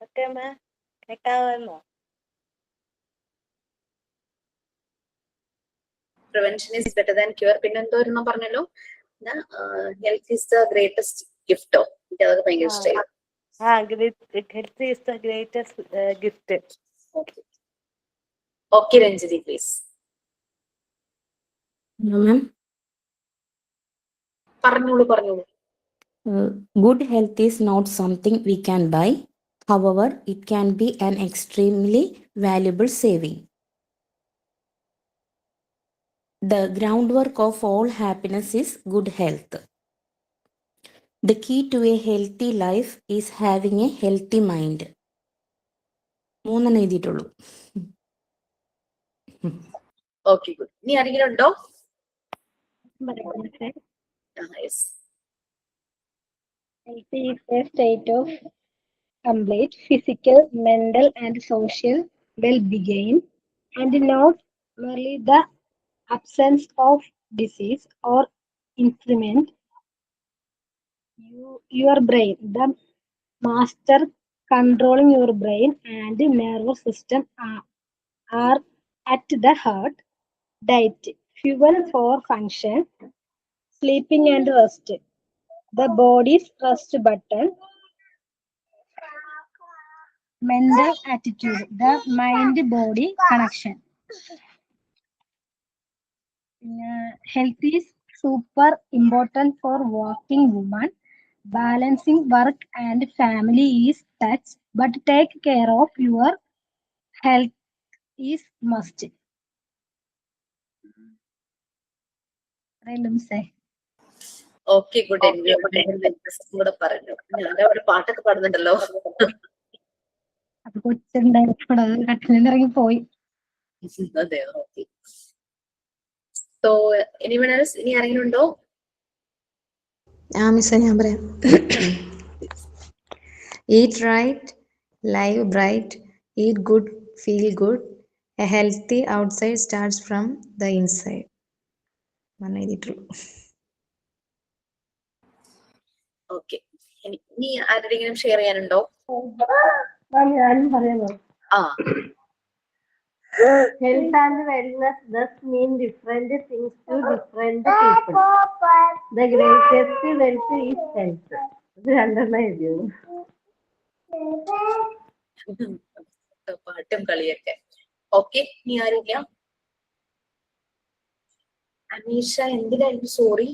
S3: Okay, ma? കേൾക്കാമോ?
S2: Prevention is better than cure. പിന്നെ എന്തോ ഒരെണ്ണം പറഞ്ഞല്ലോ, health is the greatest ഗിഫ്റ്റോ? എനിക്ക് അതൊക്കെ ഭയങ്കര ഇഷ്ടമായി.
S3: Health is the greatest gift.
S2: Okay Ranjini please. പറഞ്ഞോളൂ.
S12: Good health is not something we can buy. However, it can be an extremely valuable saving. The groundwork of all happiness is good health. The key to a healthy life is having a healthy mind. മൂന്നെണ്ണം എഴുതിയിട്ടുള്ളൂ.
S2: Okay, good. ഇനി ആരെങ്കിലും ഉണ്ടോ? Yes.
S6: Health is a state of complete physical, mental, and social well-being, and not merely the absence of disease or impairment. Your brain, the master controlling your brain and nervous system are at the heart. Diet, fuel for function, sleeping and rest, the body's rest button. Mental attitude, the mind-body connection. Health is super important for working woman. Balancing work and family is touch, but take care of your health is must. Say.
S2: Okay, good. കൂടെ പറഞ്ഞു. ഞാൻ ഒരു പാട്ടൊക്കെ പാടുന്നുണ്ടല്ലോ.
S6: അത് കൊച്ചുണ്ടായപ്പോഴത് കട്ടിലിറങ്ങി പോയി.
S2: അതെ, okay. So anyone else? ഇനി ആരെങ്കിലും ഉണ്ടോ?
S13: മിസ്സേ, ഞാൻ പറയാം. Eat right, live bright, eat good, feel good. A healthy outside starts from the inside.
S2: Okay, ഇനി ആരുടെങ്കിലും ഷെയർ ചെയ്യാനുണ്ടോ?
S1: ഞാനും പറയാമോ?
S2: ആ.
S1: Health and wellness thus mean different things to different people. The greatest wealth is health. ഇത് രണ്ടെണ്ണം എഴുതിയത്.
S2: പാട്ടും കളിയൊക്കെ. ഓക്കെ, ഇനി ആരില്ല? അനീഷ, എന്തിനായിരുന്നു സോറി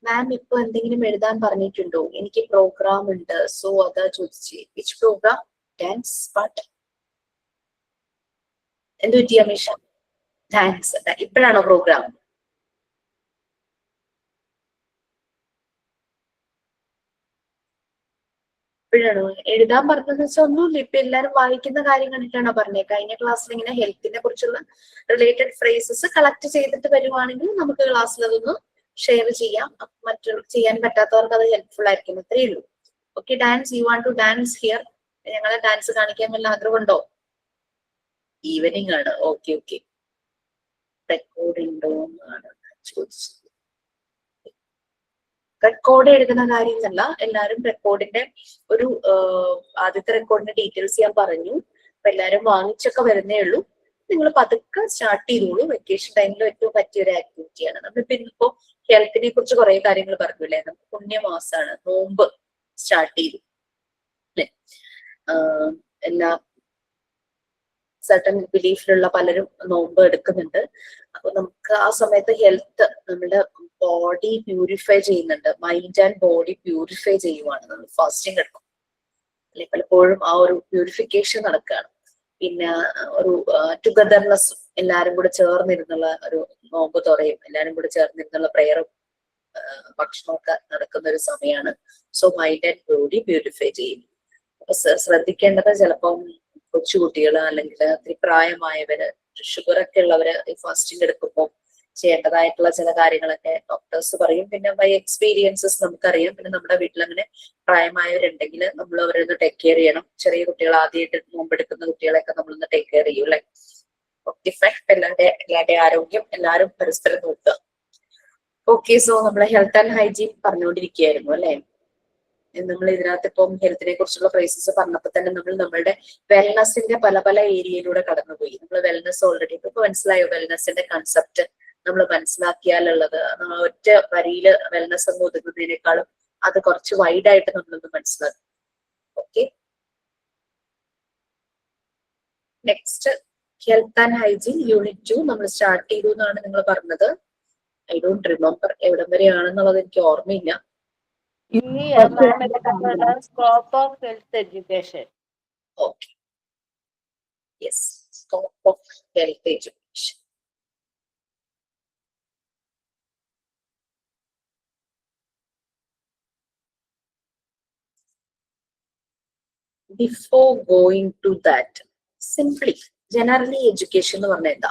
S2: മാം? ഇപ്പൊ എന്തെങ്കിലും എഴുതാൻ പറഞ്ഞിട്ടുണ്ടോ? എനിക്ക് പ്രോഗ്രാം ഉണ്ട്, സോ അതാ ചോദിച്ചേ. Which programme? ഡാൻസ്, പാട്ട്? എന്ത് പറ്റി അമീഷ? ഡാൻസ് ഇപ്പോഴാണോ പ്രോഗ്രാം? ഇപ്പോഴാണോ എഴുതാൻ പറഞ്ഞതെന്ന് വെച്ചാൽ ഒന്നുമില്ല. ഇപ്പൊ എല്ലാരും വായിക്കുന്ന കാര്യം കണ്ടിട്ടാണോ പറഞ്ഞത്? കഴിഞ്ഞ ക്ലാസ്സിൽ ഇങ്ങനെ ഹെൽത്തിനെ കുറിച്ചുള്ള റിലേറ്റഡ് ഫ്രേസസ് കളക്ട് ചെയ്തിട്ട് വരുവാണെങ്കിൽ നമുക്ക് ക്ലാസ്സിൽ അതൊന്ന് ഷെയർ ചെയ്യാം. മറ്റുള്ള ചെയ്യാൻ പറ്റാത്തവർക്ക് അത് ഹെൽപ്ഫുൾ ആയിരിക്കും. അത്രയേ ഉള്ളൂ. Okay, dance, you want to dance here? ഞങ്ങളെ ഡാൻസ് കാണിക്കാൻ വല്ല ആഗ്രഹമുണ്ടോ? ഈവനിങ് ആണ്. Okay okay. റെക്കോർഡ് ഉണ്ടോ എന്നാണ് ചോദിച്ചത്. റെക്കോർഡ് എഴുതുന്ന കാര്യമല്ല, എല്ലാരും റെക്കോർഡിന്റെ ഒരു ആദ്യത്തെ റെക്കോർഡിന്റെ ഡീറ്റെയിൽസ് ഞാൻ പറഞ്ഞു. അപ്പൊ എല്ലാരും വാങ്ങിച്ചൊക്കെ വരുന്നേ ഉള്ളൂ. നിങ്ങൾ പതുക്കെ സ്റ്റാർട്ട് ചെയ്തോളൂ. വെക്കേഷൻ ടൈമിൽ ഏറ്റവും പറ്റിയ ഒരു ആക്ടിവിറ്റിയാണ്. നമ്മളിപ്പോ ഇന്നിപ്പോ ഹെൽത്തിനെ കുറിച്ച് കുറെ കാര്യങ്ങൾ പറഞ്ഞില്ലേ. നമുക്ക് പുണ്യമാസാണ്, നോമ്പ് സ്റ്റാർട്ട് ചെയ്തു അല്ലെ? എല്ലാ സർട്ടൻ ബിലീഫിലുള്ള പലരും നോമ്പ് എടുക്കുന്നുണ്ട്. അപ്പൊ നമുക്ക് ആ സമയത്ത് ഹെൽത്ത്, നമ്മുടെ ബോഡി പ്യൂരിഫൈ ചെയ്യുന്നുണ്ട്. മൈൻഡ് ആൻഡ് ബോഡി പ്യൂരിഫൈ ചെയ്യുവാണ് നമ്മൾ ഫാസ്റ്റിംഗ് എടുക്കും അല്ലെ. പലപ്പോഴും ആ ഒരു പ്യൂരിഫിക്കേഷൻ നടക്കുകയാണ്. പിന്നെ ഒരു ടുഗദർനെസ്, എല്ലാരും കൂടെ ചേർന്നിരുന്നുള്ള ഒരു നോമ്പ് തുറയും എല്ലാരും കൂടെ ചേർന്നിരുന്നുള്ള പ്രയറും ഭക്ഷണമൊക്കെ നടക്കുന്ന ഒരു സമയമാണ്. So mind and body purify ചെയ്യും. അപ്പൊ ശ്രദ്ധിക്കേണ്ടത്, ചിലപ്പം കൊച്ചുകുട്ടികള് അല്ലെങ്കിൽ പ്രായമായവര്, ഷുഗർ ഒക്കെ ഉള്ളവര് ഈ ഫാസ്റ്റിംഗ് എടുക്കുമ്പോൾ ചെയ്യേണ്ടതായിട്ടുള്ള ചില കാര്യങ്ങളൊക്കെ ഡോക്ടേഴ്സ് പറയും. പിന്നെ ബൈ എക്സ്പീരിയൻസസ് നമുക്കറിയാം. പിന്നെ നമ്മുടെ വീട്ടിൽ അങ്ങനെ പ്രായമായവരുണ്ടെങ്കിൽ നമ്മൾ അവരൊന്ന് ടേക്ക് കെയർ ചെയ്യണം. ചെറിയ കുട്ടികൾ, ആദ്യമായിട്ട് നോമ്പെടുക്കുന്ന കുട്ടികളെയൊക്കെ നമ്മളൊന്ന് ടേക്ക് കെയർ ചെയ്യും അല്ലെ. Okay fine. എല്ലാവരുടെ ആരോഗ്യം എല്ലാവരും പരസ്പരം നോക്കുക. ഓക്കെ, സോ നമ്മളെ ഹെൽത്ത് ആൻഡ് ഹൈജീൻ പറഞ്ഞുകൊണ്ടിരിക്കുകയായിരുന്നു അല്ലെ. നമ്മൾ ഇതിനകത്ത് ഇപ്പം ഹെൽത്തിനെ കുറിച്ചുള്ള ഫ്രേസസ് പറഞ്ഞപ്പോൾ തന്നെ നമ്മൾ നമ്മളുടെ വെൽനെസിന്റെ പല പല ഏരിയയിലൂടെ കടന്നുപോയി. നമ്മൾ വെൽനെസ് ഓൾറെഡി ഇപ്പൊ മനസ്സിലായോ? വെൽനെസിന്റെ കൺസെപ്റ്റ് നമ്മൾ മനസ്സിലാക്കിയാലുള്ളത് ഒറ്റ വരിയില് വെൽനെസ് എന്ന് ഒതുങ്ങുന്നതിനേക്കാളും അത് കുറച്ച് വൈഡായിട്ട് നമ്മളൊന്ന് മനസ്സിലാക്കും. Okay, next health and hygiene unit 2 നമ്മൾ സ്റ്റാർട്ട് ചെയ്തു എന്നാണ് നിങ്ങൾ പറഞ്ഞത്. ഐ ഡോണ്ട് റിമെമ്പർ എവിടം വരെയാണെന്നുള്ളത് എനിക്ക് ഓർമ്മയില്ല.
S3: Scope of health education.
S2: Okay, yes, scope of health education. Before going to that, simply generally education എന്ന് പറഞ്ഞാൽ എന്താ?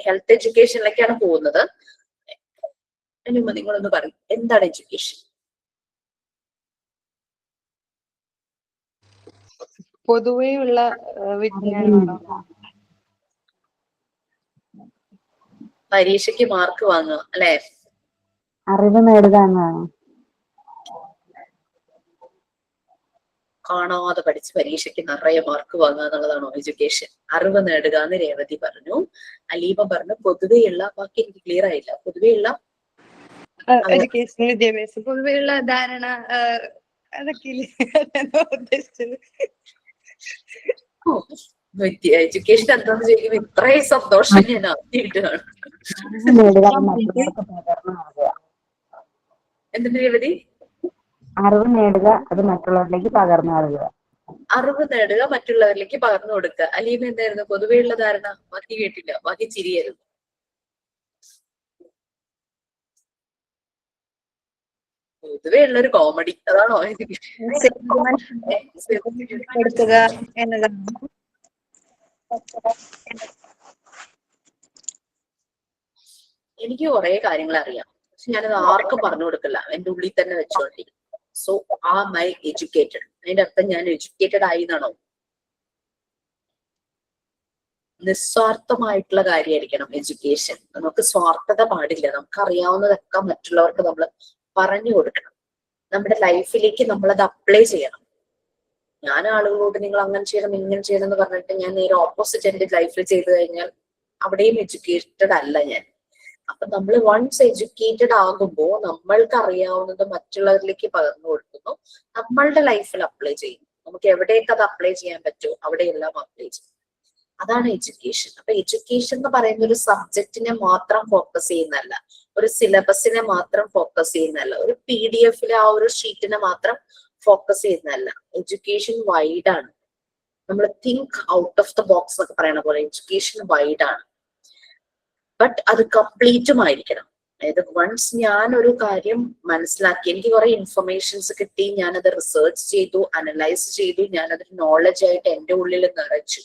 S2: ഹെൽത്ത് എഡ്യൂക്കേഷനിലേക്കാണ് പോകുന്നത്. അതിനുമ്പ് നിങ്ങളൊന്ന് പറയും, എന്താണ് എഡ്യൂക്കേഷൻ?
S9: പൊതുവെയുള്ള വിജ്ഞാനമാണോ?
S2: പരീക്ഷയ്ക്ക് മാർക്ക് വാങ്ങുക അല്ലെ?
S1: അറിവ് നേടുക എന്നാണ്.
S2: കാണാതെ പഠിച്ച് പരീക്ഷയ്ക്ക് നിറയെ മാർക്ക് വാങ്ങുക എന്നുള്ളതാണോ എഡ്യൂക്കേഷൻ? അറിവ് നേടുക എന്ന് രേവതി പറഞ്ഞു. അലീമ പറഞ്ഞു പൊതുവെയുള്ള, ബാക്കി എനിക്ക് ക്ലിയർ ആയില്ല. പൊതുവെയുള്ള
S9: എഡ്യൂക്കേഷൻ, വിദ്യാഭ്യാസം, പൊതുവെയുള്ള ധാരണ, അതൊക്കെ ഉദ്ദേശിച്ചത്.
S2: എഡ്യൂക്കേഷൻ എന്താന്ന് ചോദിക്കുമ്പോ ഇത്രയും സന്തോഷം ഞാൻ ആദ്യമായിട്ടാണ്. എന്തിന്റെ രേവതി?
S1: അറിവ് നേടുക, അത് മറ്റുള്ളവരിലേക്ക് പകർന്നു നൽകുക.
S2: അറിവ് നേടുക, മറ്റുള്ളവരിലേക്ക് പകർന്നു കൊടുക്കുക. അലീമ എന്തായിരുന്നു പൊതുവെയുള്ള ധാരണ? ബാക്കി കേട്ടില്ല, ബാക്കി ചിരിയായിരുന്നു. പൊതുവെ ഉള്ളൊരു കോമഡി അതാണോ?
S10: കൊടുക്കുക എന്നതാണ്.
S2: എനിക്ക് കുറെ കാര്യങ്ങൾ അറിയാം, പക്ഷെ ഞാനത് ആർക്കും പറഞ്ഞു കൊടുക്കില്ല, എന്റെ ഉള്ളിൽ തന്നെ വെച്ചോണ്ടിരിക്കും. So am I educated? അതിന്റെ അർത്ഥം ഞാൻ എഡ്യൂക്കേറ്റഡ് ആയി എന്നാണോ? നിസ്വാർത്ഥമായിട്ടുള്ള കാര്യമായിരിക്കണം എഡ്യൂക്കേഷൻ. നമുക്ക് സ്വാർത്ഥത പാടില്ല. നമുക്ക് അറിയാവുന്നതൊക്കെ മറ്റുള്ളവർക്ക് നമ്മൾ പറഞ്ഞു കൊടുക്കണം. നമ്മുടെ ലൈഫിലേക്ക് നമ്മളത് അപ്ലൈ ചെയ്യണം. ഞാൻ ആളുകളോട് നിങ്ങൾ അങ്ങനെ ചെയ്യണം ഇങ്ങനെ ചെയ്യണം എന്ന് പറഞ്ഞിട്ട് ഞാൻ നേരെ ഓപ്പോസിറ്റ് എന്റെ ലൈഫിൽ ചെയ്തു കഴിഞ്ഞാൽ അവിടെയും എഡ്യൂക്കേറ്റഡ് അല്ല ഞാൻ. അപ്പൊ നമ്മൾ വൺസ് എഡ്യൂക്കേറ്റഡ് ആകുമ്പോൾ നമ്മൾക്ക് അറിയാവുന്നത് മറ്റുള്ളവരിലേക്ക് പകർന്നു കൊടുക്കുന്നു, നമ്മളുടെ ലൈഫിൽ അപ്ലൈ ചെയ്യുന്നു. നമുക്ക് എവിടെയൊക്കെ അത് അപ്ലൈ ചെയ്യാൻ പറ്റുമോ അവിടെയെല്ലാം അപ്ലൈ ചെയ്യും. അതാണ് എഡ്യൂക്കേഷൻ. അപ്പൊ എഡ്യൂക്കേഷൻ എന്ന് പറയുന്ന ഒരു സബ്ജക്റ്റിനെ മാത്രം ഫോക്കസ് ചെയ്യുന്നതല്ല, ഒരു സിലബസിനെ മാത്രം ഫോക്കസ് ചെയ്യുന്നതല്ല, ഒരു PDF ആ ഒരു ഷീറ്റിനെ മാത്രം ഫോക്കസ് ചെയ്യുന്നതല്ല. എഡ്യൂക്കേഷൻ വൈഡ് ആണ്. നമ്മൾ think out of the box എന്നൊക്കെ പറയണ പോലെ എഡ്യൂക്കേഷൻ വൈഡ് ആണ്. ബട്ട് അത് കംപ്ലീറ്റും ആയിരിക്കണം. അതായത് വൺസ് ഞാൻ ഒരു കാര്യം മനസ്സിലാക്കി, എനിക്ക് കുറെ ഇൻഫർമേഷൻസ് കിട്ടി, ഞാനത് റിസർച്ച് ചെയ്തു, അനലൈസ് ചെയ്തു, ഞാനതൊരു നോളജ് ആയിട്ട് എന്റെ ഉള്ളിൽ നിറച്ചു,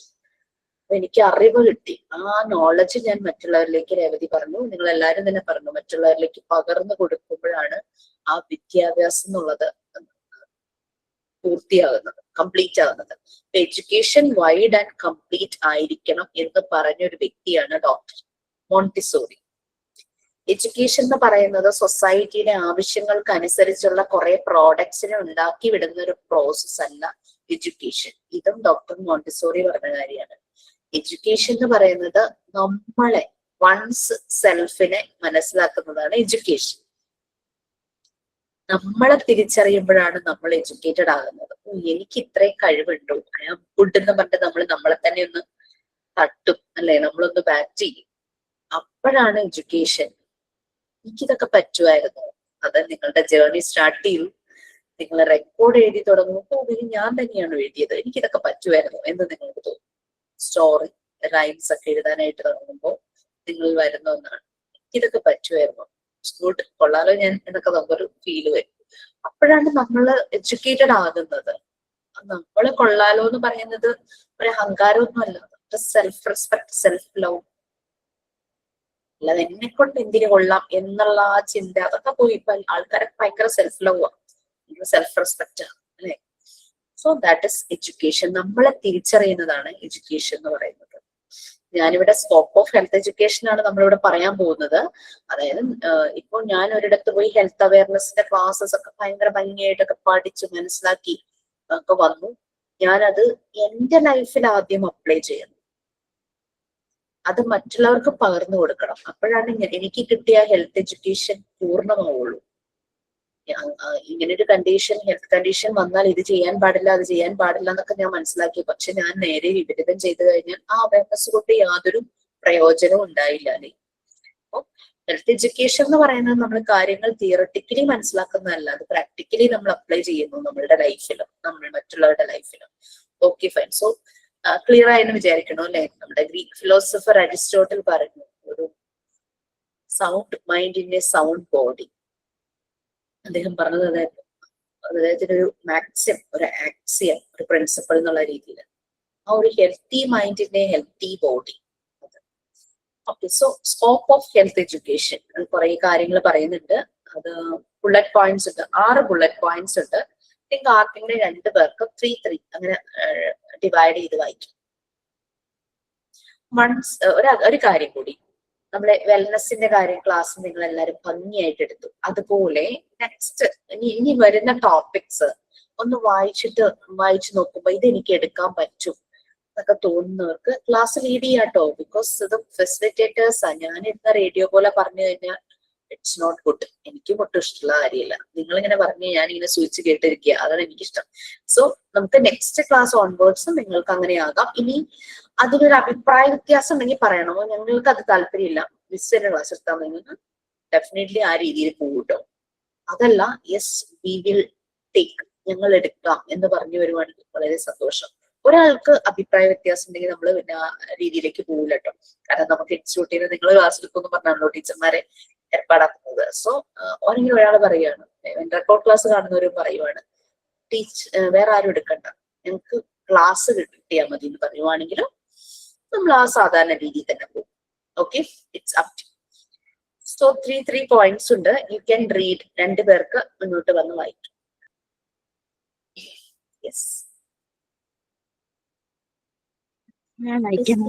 S2: എനിക്ക് അറിവ് കിട്ടി. ആ നോളജ് ഞാൻ മറ്റുള്ളവരിലേക്ക്, രേവതി പറഞ്ഞു, നിങ്ങൾ എല്ലാവരും തന്നെ പറഞ്ഞു, മറ്റുള്ളവരിലേക്ക് പകർന്നു കൊടുക്കുമ്പോഴാണ് ആ വിദ്യാഭ്യാസം എന്നുള്ളത് പൂർത്തിയാകുന്നത്, കംപ്ലീറ്റ് ആകുന്നത്. എഡ്യൂക്കേഷൻ വൈഡ് ആൻഡ് കംപ്ലീറ്റ് ആയിരിക്കണം എന്ന് പറഞ്ഞൊരു വ്യക്തിയാണ് ഡോക്ടർ മോണ്ടിസോറി. എഡ്യൂക്കേഷൻ എന്ന് പറയുന്നത് സൊസൈറ്റിയുടെ ആവശ്യങ്ങൾക്ക് അനുസരിച്ചുള്ള കുറെ പ്രോഡക്ട്സിനെ ഉണ്ടാക്കി വിടുന്ന ഒരു പ്രോസസ് അല്ല എഡ്യൂക്കേഷൻ. ഇതും ഡോക്ടർ മോണ്ടിസോറി പറഞ്ഞ കാര്യമാണ്. എഡ്യൂക്കേഷൻ എന്ന് പറയുന്നത് നമ്മളെ വൺസ് സെൽഫിനെ മനസ്സിലാക്കുന്നതാണ് എഡ്യൂക്കേഷൻ. നമ്മളെ തിരിച്ചറിയുമ്പോഴാണ് നമ്മൾ എഡ്യൂക്കേറ്റഡ് ആകുന്നത്. എനിക്ക് ഇത്രയും കഴിവുണ്ടോ, ഐ ആം ഗുഡ് എന്ന് പറഞ്ഞിട്ട് നമ്മൾ നമ്മളെ തന്നെ ഒന്ന് തട്ടും അല്ലെ, നമ്മളൊന്ന് ബാറ്റ് ചെയ്യും. അപ്പോഴാണ് എഡ്യൂക്കേഷൻ. എനിക്കിതൊക്കെ പറ്റുമായിരുന്നു. അത് നിങ്ങളുടെ ജേർണി സ്റ്റാർട്ട് ചെയ്യും, നിങ്ങൾ റെക്കോർഡ് എഴുതി തുടങ്ങുമ്പോൾ ഇത് ഞാൻ തന്നെയാണ് എഴുതിയത്, എനിക്കിതൊക്കെ പറ്റുമായിരുന്നു എന്ന് നിങ്ങൾക്ക് തോന്നും. സ്റ്റോറി റൈംസ് ഒക്കെ എഴുതാനായിട്ട് തുടങ്ങുമ്പോൾ നിങ്ങൾ വരുന്ന ഒന്നാണ്, ഇതൊക്കെ പറ്റുമായിരുന്നു, ഗുഡ്, കൊള്ളാലോ ഞാൻ എന്നൊക്കെ നമുക്കൊരു ഫീല് വരും. അപ്പോഴാണ് നമ്മൾ എഡ്യൂക്കേറ്റഡ് ആകുന്നത്. നമ്മള് കൊള്ളാലോ എന്ന് പറയുന്നത് ഒരു അഹങ്കാരമൊന്നും അല്ല, സെൽഫ് റെസ്പെക്ട്, സെൽഫ് ലവ്. അല്ലാതെ എന്നെ കൊണ്ട് എന്തിനു കൊള്ളാം എന്നുള്ള ആ ചിന്ത അതൊക്കെ പോയി. ഇപ്പൊ ആൾക്കാരൊക്കെ ഭയങ്കര സെൽഫ് ലവ് ആണ്, സെൽഫ് റെസ്പെക്ട് ആണ് അല്ലെ. So that is education. നമ്മളെ തിരിച്ചറിയുന്നതാണ് എഡ്യൂക്കേഷൻ എന്ന് പറയുന്നത്. ഞാനിവിടെ സ്കോപ്പ് ഓഫ് ഹെൽത്ത് എഡ്യൂക്കേഷൻ ആണ് നമ്മളിവിടെ പറയാൻ പോകുന്നത്. അതായത് ഇപ്പോൾ ഞാൻ ഒരിടത്ത് പോയി ഹെൽത്ത് അവയർനെസിന്റെ ക്ലാസ്സസ് ഒക്കെ ഭയങ്കര ഭംഗിയായിട്ടൊക്കെ പഠിച്ച് മനസ്സിലാക്കി ഒക്കെ വന്നു. ഞാനത് എന്റെ ലൈഫിൽ ആദ്യം അപ്ലൈ ചെയ്യുന്നു, അത് മറ്റുള്ളവർക്ക് പകർന്നു കൊടുക്കണം. അപ്പോഴാണ് എനിക്ക് കിട്ടിയ ഹെൽത്ത് എഡ്യൂക്കേഷൻ പൂർണ്ണമാവുള്ളൂ. ഇങ്ങനൊരു കണ്ടീഷൻ, ഹെൽത്ത് കണ്ടീഷൻ വന്നാൽ ഇത് ചെയ്യാൻ പാടില്ല അത് ചെയ്യാൻ പാടില്ല എന്നൊക്കെ ഞാൻ മനസ്സിലാക്കി. പക്ഷെ ഞാൻ നേരെ വിപരീതം ചെയ്തു കഴിഞ്ഞാൽ ആ അവയർനെസ് കൊണ്ട് യാതൊരു പ്രയോജനവും ഉണ്ടായില്ല അല്ലേ. അപ്പോൾ ഹെൽത്ത് എഡ്യൂക്കേഷൻ എന്ന് പറയുന്നത് നമ്മൾ കാര്യങ്ങൾ തിയറട്ടിക്കലി മനസ്സിലാക്കുന്നതല്ല, അത് പ്രാക്ടിക്കലി നമ്മൾ അപ്ലൈ ചെയ്യുന്നു നമ്മളുടെ ലൈഫിലും നമ്മൾ മറ്റുള്ളവരുടെ ലൈഫിലും. Okay fine. സോ ക്ലിയർ ആയെന്ന് വിചാരിക്കണോ അല്ലെ. നമ്മുടെ ഗ്രീക്ക് ഫിലോസഫർ അരിസ്റ്റോട്ടിൽ പറഞ്ഞു, ഒരു sound mind in A sound body. അദ്ദേഹം പറഞ്ഞത് അദ്ദേഹത്തിന്റെ ഒരു മാക്സിം, ഒരു ആക്സിയം, ഒരു പ്രിൻസിപ്പിൾ എന്നുള്ള രീതിയിൽ ആ ഒരു ഹെൽത്തി മൈൻഡിന്റെ healthy body. Okay, so scope of health education കുറെ കാര്യങ്ങൾ പറയുന്നുണ്ട്. അത് ബുള്ളറ്റ് പോയിന്റ്സ് ഉണ്ട്, 6 ബുള്ളറ്റ് പോയിന്റ്സ് ഉണ്ട്. നിങ്ങൾക്ക് ആർക്കെങ്കിലും 2 പേർക്ക് 3 അങ്ങനെ ഡിവൈഡ് ചെയ്ത് വായിക്കും. ഒരു കാര്യം കൂടി, നമ്മളെ വെൽനെസിന്റെ കാര്യം ക്ലാസ് നിങ്ങൾ എല്ലാവരും ഭംഗിയായിട്ട് എടുത്തു. അതുപോലെ നെക്സ്റ്റ് ഇനി വരുന്ന ടോപ്പിക്സ് ഒന്ന് വായിച്ചു നോക്കുമ്പോ ഇത് എനിക്ക് എടുക്കാൻ പറ്റും എന്നൊക്കെ തോന്നുന്നവർക്ക് ക്ലാസ് ലീഡ് ചെയ്യാട്ടോ. ബിക്കോസ് ഇത് ഫെസിലിറ്റേറ്റേഴ്സാ. ഞാൻ ഇന്ന റേഡിയോ പോലെ പറഞ്ഞു കഴിഞ്ഞാൽ ഇറ്റ്സ് നോട്ട് ഗുഡ്. എനിക്കും ഒട്ടും ഇഷ്ടമുള്ള കാര്യമില്ല. നിങ്ങളിങ്ങനെ പറഞ്ഞ് ഞാനിങ്ങനെ സൂചിച്ച് കേട്ടിരിക്കുക, അതാണ് എനിക്കിഷ്ടം. സോ നമുക്ക് നെക്സ്റ്റ് ക്ലാസ് ഓൺവേർഡ്സ് നിങ്ങൾക്ക് അങ്ങനെ ആകാം. ഇനി അതിലൊരു അഭിപ്രായ വ്യത്യാസം ഉണ്ടെങ്കിൽ പറയണമോ, ഞങ്ങൾക്ക് അത് താല്പര്യമില്ല, മിസ്സിന്റെ ക്ലാസ് എടുത്താൽ നിങ്ങൾക്ക് ഡെഫിനറ്റ്ലി ആ രീതിയിൽ പോകട്ടോ. അതല്ല യെസ് വി വിൽ ടേക്ക്, ഞങ്ങൾ എടുക്കാം എന്ന് പറഞ്ഞു വരുവാണെങ്കിൽ വളരെ സന്തോഷം. ഒരാൾക്ക് അഭിപ്രായ വ്യത്യാസം ഉണ്ടെങ്കിൽ നമ്മൾ പിന്നെ ആ രീതിയിലേക്ക് പോകില്ല കേട്ടോ. കാരണം നമുക്ക് ഇൻസ്റ്റിറ്റ്യൂട്ടിൽ നിന്ന് നിങ്ങൾ ക്ലാസ് എടുക്കുമെന്ന് പറഞ്ഞാണല്ലോ ടീച്ചർമാരെ ഏർപ്പാടാക്കുന്നത്. സോ ഓരെങ്കിലും ഒരാൾ പറയുകയാണ്, റെക്കോർഡ് ക്ലാസ് കാണുന്നവരും പറയുവാണ് വേറെ ആരും എടുക്കണ്ട, ഞങ്ങൾക്ക് ക്ലാസ് കിട്ടിയാൽ മതി എന്ന് പറയുവാണെങ്കിലും നമ്മൾ ആ സാധാരണ രീതിയിൽ തന്നെ പോകും. Okay, it's up to. So 3 points ഉണ്ട്. You can read. 2 പേർക്ക് മുന്നോട്ട് വന്ന് വായിക്കും. യെസ്,
S7: ഞാൻ വായിക്കാം.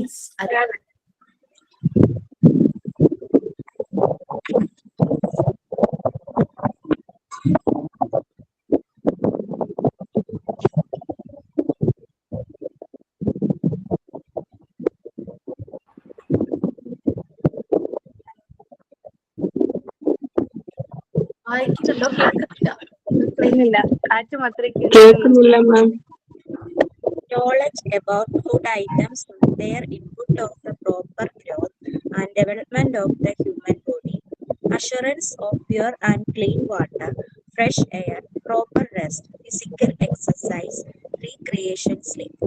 S2: വായിക്കുന്നുണ്ടോ? കേൾക്കുന്നില്ല.
S9: ഇല്ലില്ല, കാറ്റ് മാത്രമേ
S4: കേൾക്കുന്നില്ല മാം.
S14: Knowledge about food items and their input of the proper growth and development of the human body, assurance of pure and clean water, fresh air, proper rest, physical exercise, recreation, sleep.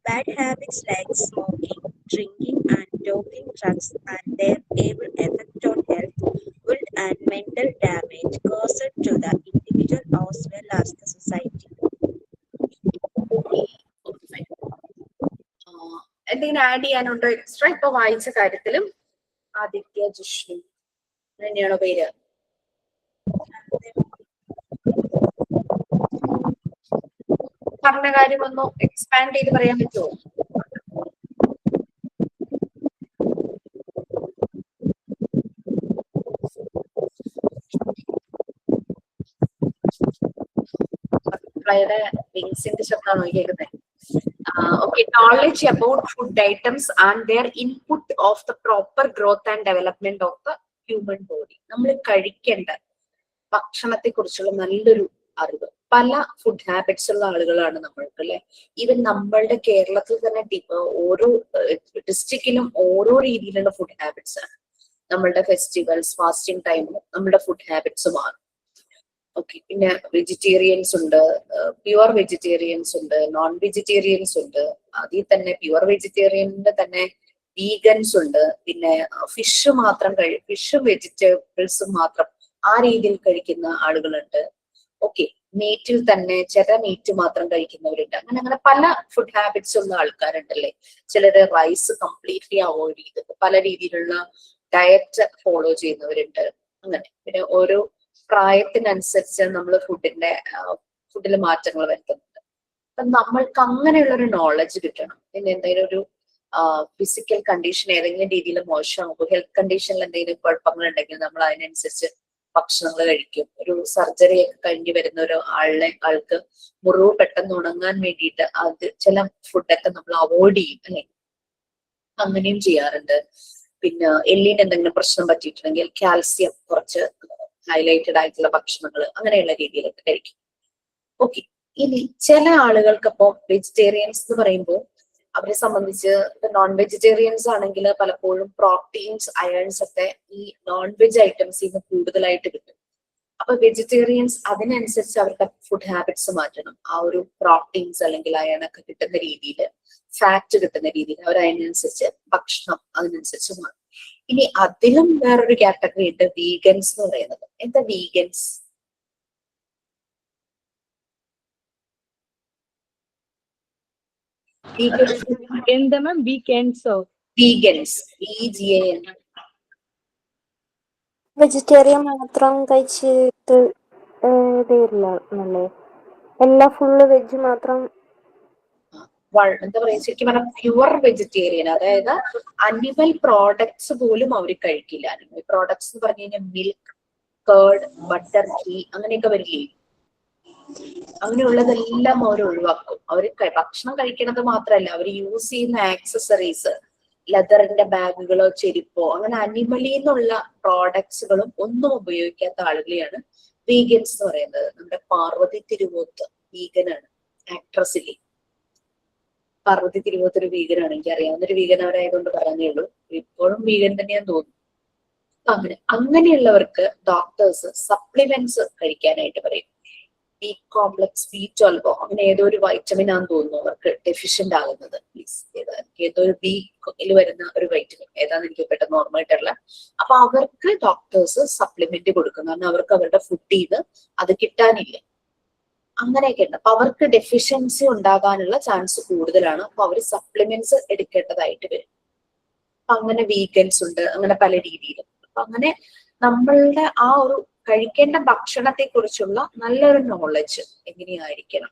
S14: Bad habits like smoking, drinking, and talking drugs and their evil effect on health, guilt, and mental damage caused to the individual as well as the society.
S2: എന്തെങ്കിലും add ചെയ്യാനുണ്ടോ extra? ഇപ്പൊ വായിച്ച കാര്യത്തിലും ആദിത്യ ജിഷ്ണു തന്നെയാണോ പേര്? പറഞ്ഞ കാര്യം ഒന്ന് expand ചെയ്ത് പറയാൻ പറ്റുമോ? വിങ്സിന്റെ ശബ്ദമാണോ കേൾക്കുന്നത്? Okay, knowledge about food items and their input of the proper growth and development of the human body. നമ്മൾ കഴിക്കേണ്ട ഭക്ഷണത്തെ കുറിച്ചുള്ള നല്ലൊരു അറിവ്. പല ഫുഡ് ഹാബിറ്റ്സ് ഉള്ള ആളുകളാണ് നമ്മൾക്ക് അല്ലെ. ഈവൻ നമ്മളുടെ കേരളത്തിൽ തന്നെ ഓരോ ഡിസ്ട്രിക്റ്റിലും ഓരോ രീതിയിലുള്ള ഫുഡ് ഹാബിറ്റ്സ് ആണ്. നമ്മളുടെ ഫെസ്റ്റിവൽസ്, ഫാസ്റ്റിംഗ് ടൈമിൽ നമ്മുടെ ഫുഡ് ഹാബിറ്റ്സ് മാറും. ഓക്കെ, പിന്നെ വെജിറ്റേറിയൻസ് ഉണ്ട്, പ്യുവർ വെജിറ്റേറിയൻസ് ഉണ്ട്, നോൺ വെജിറ്റേറിയൻസ് ഉണ്ട്. അതിൽ തന്നെ പ്യുവർ വെജിറ്റേറിയനിന്റെ തന്നെ വീഗൻസ് ഉണ്ട്. പിന്നെ ഫിഷ് മാത്രം ഫിഷും വെജിറ്റബിൾസും മാത്രം ആ രീതിയിൽ കഴിക്കുന്ന ആളുകളുണ്ട്. ഓക്കെ, മീറ്റിൽ തന്നെ ചില മീറ്റ് മാത്രം കഴിക്കുന്നവരുണ്ട്. അങ്ങനെ പല ഫുഡ് ഹാബിറ്റ്സ് ഉള്ള ആൾക്കാരുണ്ടല്ലേ. ചിലര് റൈസ് കംപ്ലീറ്റ്ലി അവോയ്ഡ് ചെയ്ത് പല രീതിയിലുള്ള ഡയറ്റ് ഫോളോ ചെയ്യുന്നവരുണ്ട്. അങ്ങനെ പിന്നെ ഓരോ പ്രായത്തിനനുസരിച്ച് നമ്മൾ ഫുഡിൽ മാറ്റങ്ങൾ വരുത്തുന്നുണ്ട്. അപ്പൊ നമ്മൾക്ക് അങ്ങനെയുള്ള ഒരു നോളജ് കിട്ടണം. പിന്നെ എന്തെങ്കിലും ഒരു ഫിസിക്കൽ കണ്ടീഷൻ ഏതെങ്കിലും രീതിയിൽ മോശമാകുമ്പോൾ, ഹെൽത്ത് കണ്ടീഷനിൽ എന്തെങ്കിലും കുഴപ്പങ്ങൾ ഉണ്ടെങ്കിൽ നമ്മൾ അതിനനുസരിച്ച് ഭക്ഷണങ്ങൾ കഴിക്കും. ഒരു സർജറി ഒക്കെ കഴിഞ്ഞ് വരുന്ന ആൾക്ക് മുറിവ് പെട്ടെന്ന് ഉണങ്ങാൻ വേണ്ടിയിട്ട് അത് ചില ഫുഡൊക്കെ നമ്മൾ അവോയ്ഡ് ചെയ്യും അല്ലെ. അങ്ങനെയും ചെയ്യാറുണ്ട്. പിന്നെ എല്ലിന് എന്തെങ്കിലും പ്രശ്നം പറ്റിയിട്ടുണ്ടെങ്കിൽ കാൽസ്യം കുറച്ച് ഹൈലൈറ്റഡ് ആയിട്ടുള്ള ഭക്ഷണങ്ങൾ അങ്ങനെയുള്ള രീതിയിലൊക്കെ കഴിക്കും. ഓക്കെ, ഇനി ചില ആളുകൾക്കപ്പോൾ വെജിറ്റേറിയൻസ് എന്ന് പറയുമ്പോൾ അവരെ സംബന്ധിച്ച് നോൺ വെജിറ്റേറിയൻസ് ആണെങ്കിൽ പലപ്പോഴും പ്രോട്ടീൻസ്, അയൺസ് ഒക്കെ ഈ നോൺ വെജ് ഐറ്റംസിൽ നിന്ന് കൂടുതലായിട്ട് കിട്ടും. അപ്പൊ വെജിറ്റേറിയൻസ് അതിനനുസരിച്ച് അവരുടെ ഫുഡ് ഹാബിറ്റ്സ് മാറ്റണം. ആ ഒരു പ്രോട്ടീൻസ് അല്ലെങ്കിൽ അയൺ ഒക്കെ കിട്ടുന്ന രീതിയിൽ, ഫാറ്റ് കിട്ടുന്ന രീതിയിൽ അവർ അതിനനുസരിച്ച് ഭക്ഷണം അതിനനുസരിച്ച് മാറും. ഇനി അതിലും വേറൊരു കാറ്റഗറി ഉണ്ട്, വീഗൻസ് എന്ന് പറയുന്നത്. എന്താ വീഗൻസ്?
S9: എന്താ മാം? വീക്കെൻഡ്സോ?
S2: Vegans, VGAN.
S15: വെജിറ്റേറിയൻ മാത്രം കഴിച്ചിട്ട് എല്ലാ ഫുള്ള് വെജ് മാത്രം.
S2: എന്താ പറയാ, ശരിക്കും പറഞ്ഞാൽ പ്യുവർ വെജിറ്റേറിയൻ, അതായത് അനിമൽ പ്രോഡക്ട്സ് പോലും അവർ കഴിക്കില്ല. അനിമൽ പ്രോഡക്ട്സ് എന്ന് പറഞ്ഞു കഴിഞ്ഞാൽ മിൽക്ക്, കേർഡ്, ബട്ടർ, ഘീ അങ്ങനെയൊക്കെ വരില്ലേ. അങ്ങനെയുള്ളതെല്ലാം അവർ ഒഴിവാക്കും. അവർ ഭക്ഷണം കഴിക്കണത് മാത്രമല്ല, അവർ യൂസ് ചെയ്യുന്ന ആക്സസറീസ്, ലെതറിന്റെ ബാഗുകളോ ചെരുപ്പോ അങ്ങനെ അനിമലിൽ നിന്നുള്ള പ്രോഡക്ട്സുകളും ഒന്നും ഉപയോഗിക്കാത്ത ആളുകളെയാണ് വീഗൻസ് എന്ന് പറയുന്നത്. നമ്മുടെ പാർവതി തിരുവോത്ത് വീഗനാണ്, ആക്ട്രസിലെ പാർവതി തിരുവോത്ത് ഒരു വീഗനാണ്. എനിക്ക് അറിയാവുന്ന ഒരു വീഗൻ അവരായതുകൊണ്ട് പറഞ്ഞേ ഉള്ളൂ. ഇപ്പോഴും വീഗൻ തന്നെയാന്ന് തോന്നുന്നു. അങ്ങനെയുള്ളവർക്ക് ഡോക്ടേഴ്സ് സപ്ലിമെന്റ്സ് കഴിക്കാനായിട്ട് പറയും. ബി കോംപ്ലക്സ്, B12 അങ്ങനെ ഏതോ ഒരു വൈറ്റമിൻ ആണെന്ന് തോന്നുന്നു അവർക്ക് ഡെഫിഷ്യന്റ് ആകുന്നത്. പ്ലീസ് ഏതോ ഒരു ബിയിൽ വരുന്ന ഒരു വൈറ്റമിൻ ഏതാന്ന് എനിക്ക് പെട്ടെന്ന് ഓർമ്മയായിട്ടല്ല. അപ്പൊ അവർക്ക് ഡോക്ടേഴ്സ് സപ്ലിമെന്റ് കൊടുക്കും, കാരണം അവർക്ക് അവരുടെ ഫുഡിൽ നിന്ന് അത് കിട്ടാനില്ല. അങ്ങനെയൊക്കെ ഉണ്ട്. അപ്പൊ അവർക്ക് ഡെഫിഷ്യൻസി ഉണ്ടാകാനുള്ള ചാൻസ് കൂടുതലാണ്. അപ്പൊ അവർ സപ്ലിമെന്റ്സ് എടുക്കേണ്ടതായിട്ട് വരും. അങ്ങനെ വീഗൻസ് ഉണ്ട്, അങ്ങനെ പല രീതിയിലും. അപ്പൊ അങ്ങനെ നമ്മളുടെ ആ ഒരു കഴിക്കേണ്ട ഭക്ഷണത്തെ കുറിച്ചുള്ള നല്ലൊരു നോളജ് എങ്ങനെയായിരിക്കണം.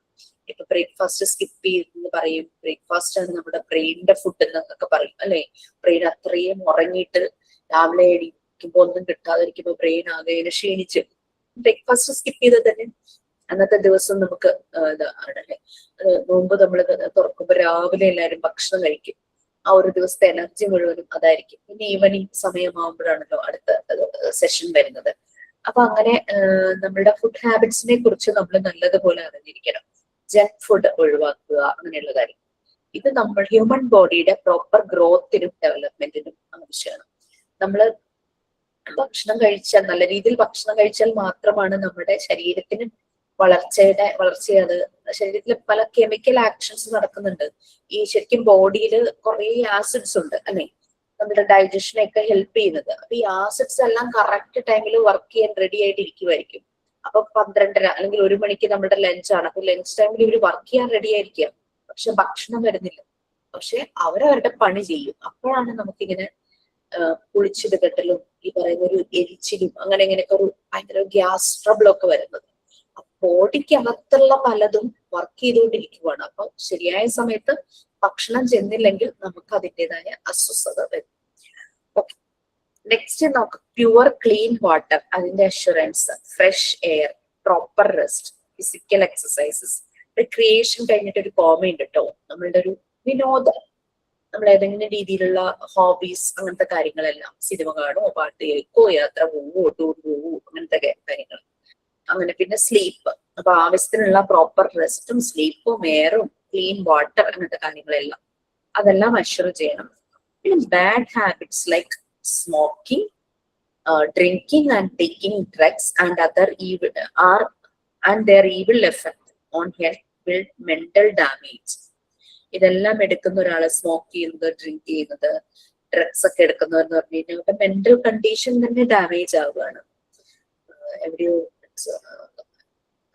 S2: ഇപ്പൊ ബ്രേക്ക്ഫാസ്റ്റ് സ്കിപ്പ് ചെയ്തെന്ന് പറയും. ബ്രേക്ക്ഫാസ്റ്റ് ആണ് നമ്മുടെ ബ്രെയിനിന്റെ ഫുഡ് എന്നൊക്കെ പറയും അല്ലെ. ബ്രെയിൻ അത്രയും ഉറങ്ങിയിട്ട് രാവിലെ എണീക്കുമ്പോ ഒന്നും കിട്ടാതിരിക്കുമ്പോ ബ്രെയിൻ ആകെ ക്ഷീണിച്ച് ബ്രേക്ക്ഫാസ്റ്റ് സ്കിപ്പ് ചെയ്ത് തന്നെ അന്നത്തെ ദിവസം നമുക്ക് ഇതാണല്ലേ. നോമ്പ് നമ്മൾ തുറക്കുമ്പോ രാവിലെ എല്ലാവരും ഭക്ഷണം കഴിക്കും. ആ ഒരു ദിവസത്തെ എനർജി മുഴുവനും അതായിരിക്കും. പിന്നെ ഈവനിങ് സമയമാകുമ്പോഴാണല്ലോ അടുത്ത സെഷൻ വരുന്നത്. അപ്പൊ അങ്ങനെ നമ്മളുടെ ഫുഡ് ഹാബിറ്റ്സിനെ കുറിച്ച് നമ്മൾ നല്ലതുപോലെ അറിഞ്ഞിരിക്കണം. ജങ്ക് ഫുഡ് ഒഴിവാക്കുക, അങ്ങനെയുള്ള കാര്യം. ഇത് നമ്മൾ ഹ്യൂമൻ ബോഡിയുടെ പ്രോപ്പർ ഗ്രോത്തിനും ഡെവലപ്മെന്റിനും ആവശ്യമാണ്. നമ്മള് ഭക്ഷണം കഴിച്ചാൽ, നല്ല രീതിയിൽ ഭക്ഷണം കഴിച്ചാൽ മാത്രമാണ് നമ്മുടെ ശരീരത്തിന് വളർച്ചയത്. ശരീരത്തിൽ പല കെമിക്കൽ ആക്ഷൻസ് നടക്കുന്നുണ്ട്. ഈ ശരിക്കും ബോഡിയിൽ കുറെ ആസിഡ്സ് ഉണ്ട് അല്ലെ, നമ്മുടെ ഡൈജഷനെയൊക്കെ ഹെൽപ്പ് ചെയ്യുന്നത്. അപ്പൊ ഈ ആസിഡ്സ് എല്ലാം കറക്റ്റ് ടൈമിൽ വർക്ക് ചെയ്യാൻ റെഡി ആയിട്ട് ഇരിക്കുമായിരിക്കും. അപ്പൊ 12:30 അല്ലെങ്കിൽ 1 മണിക്ക് നമ്മുടെ ലഞ്ചാണ്. അപ്പൊ ലഞ്ച് ടൈമിൽ ഇവര് വർക്ക് ചെയ്യാൻ റെഡി ആയിരിക്കാം, പക്ഷെ ഭക്ഷണം വരുന്നില്ല. പക്ഷെ അവരവരുടെ പണി ചെയ്യും. അപ്പോഴാണ് നമുക്കിങ്ങനെ പുളിച്ചിട് കെട്ടലും ഈ പറയുന്ന ഒരു എരിച്ചിലും അങ്ങനെ ഇങ്ങനെയൊക്കെ ഒരു ഭയങ്കര ഗ്യാസ് ട്രബിൾ ഒക്കെ വരുന്നത്. ബോഡിക്കകത്തുള്ള പലതും വർക്ക് ചെയ്തുകൊണ്ടിരിക്കുവാണ്. അപ്പൊ ശരിയായ സമയത്ത് ഭക്ഷണം ചെന്നില്ലെങ്കിൽ നമുക്ക് അതിൻ്റെതായ അസ്വസ്ഥത വരും. ഓക്കെ, നെക്സ്റ്റ് നമുക്ക് പ്യുവർ ക്ലീൻ വാട്ടർ, അതിന്റെ assurance, fresh air, proper rest, physical exercises, recreation കഴിഞ്ഞിട്ട് ഒരു കോമയുണ്ട് കേട്ടോ. നമ്മളുടെ ഒരു വിനോദം, നമ്മൾ ഏതെങ്കിലും രീതിയിലുള്ള ഹോബീസ്, അങ്ങനത്തെ കാര്യങ്ങളെല്ലാം. സിനിമ കാണുമോ, പാട്ട് കേൾക്കോ, യാത്ര പോവോ, ടൂർ പോവോ, അങ്ങനത്തെ കാര്യങ്ങൾ. അങ്ങനെ പിന്നെ സ്ലീപ്പ്. അപ്പൊ ആവശ്യത്തിനുള്ള പ്രോപ്പർ റെസ്റ്റും സ്ലീപ്പും എയറും ക്ലീൻ വാട്ടർ അങ്ങനത്തെ കാര്യങ്ങളെല്ലാം അതെല്ലാം അഷ്യൂർ ചെയ്യണം. പിന്നെ bad habits like smoking, drinking and taking drugs and other their evil effect on health build mental damage. ഇതെല്ലാം എടുക്കുന്ന ഒരാള് സ്മോക്ക് ചെയ്യുന്നത്, ഡ്രിങ്ക് ചെയ്യുന്നത്, ഡ്രഗ്സ് ഒക്കെ എടുക്കുന്നവരെന്ന് പറഞ്ഞു കഴിഞ്ഞാൽ അവരുടെ മെന്റൽ കണ്ടീഷൻ തന്നെ ഡാമേജ് ആവുകയാണ്. എവിടെയോ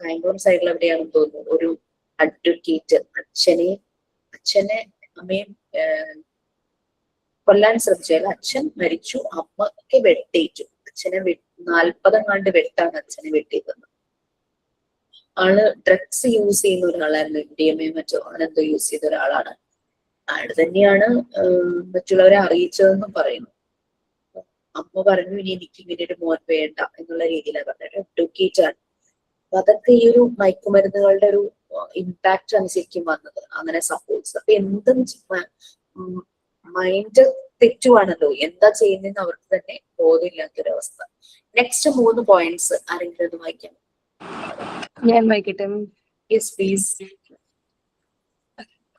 S2: കായംകുളം സൈഡിൽ എവിടെയാണെന്ന് തോന്നുന്നു ഒരു അഡ്വക്കേറ്റ് അച്ഛനെ അമ്മയും കൊല്ലാൻ ശ്രമിച്ചാൽ അച്ഛൻ മരിച്ചു, അമ്മക്ക് വെട്ടേറ്റു. അച്ഛനെ 40 വെട്ടാണ് അച്ഛനെ വെട്ടിയത്. ആള് ഡ്രഗ്സ് യൂസ് ചെയ്യുന്ന ഒരാളായിരുന്നു. MDMA മറ്റോ അങ്ങനെന്തോ യൂസ് ചെയ്ത ഒരാളാണ്. ആള് തന്നെയാണ് മറ്റുള്ളവരെ അറിയിച്ചതെന്നും പറയുന്നു. അമ്മ പറഞ്ഞു ഇനി എനിക്ക് ഇങ്ങനെ ഒരു മോൻ വേണ്ട എന്നുള്ള രീതിയിലാണ് പറഞ്ഞത്. അഡ്വക്കേറ്റ് ആണ്. അപ്പൊ അതൊക്കെ ഈ ഒരു മയക്കുമരുന്നുകളുടെ ഒരു ഇമ്പാക്ട് അനുസരിക്കും വന്നത്. അങ്ങനെ സപ്പോർട്ട്സ്. അപ്പൊ എന്തും മൈൻഡ് തെറ്റുവാണല്ലോ, എന്താ ചെയ്യുന്നതെന്ന് അവർക്ക് തന്നെ ബോധമില്ലാത്തൊരവസ്ഥ. നെക്സ്റ്റ് 3 പോയിന്റ്സ് ആരെങ്കിലും ഒന്ന് വായിക്കാം.
S9: ഞാൻ വായിക്കട്ടെ.
S2: Yes please.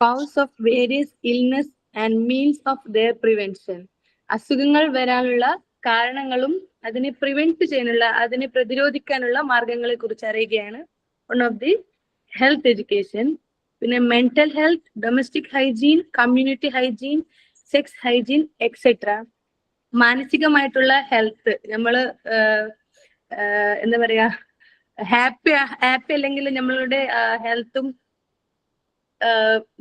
S9: Cause of various illness and means of their prevention. അസുഖങ്ങൾ വരാനുള്ള കാരണങ്ങളും അതിനെ പ്രിവെന്റ് ചെയ്യാനുള്ള, അതിനെ പ്രതിരോധിക്കാനുള്ള മാർഗങ്ങളെ കുറിച്ച് അറിയുകയാണ്. One of the health education. പിന്നെ mental health, domestic hygiene, community hygiene, sex hygiene etcetera. മാനസികമായിട്ടുള്ള ഹെൽത്ത്, നമ്മള് എന്താ പറയാ, ഹാപ്പി അല്ലെങ്കിൽ നമ്മളുടെ ഹെൽത്തും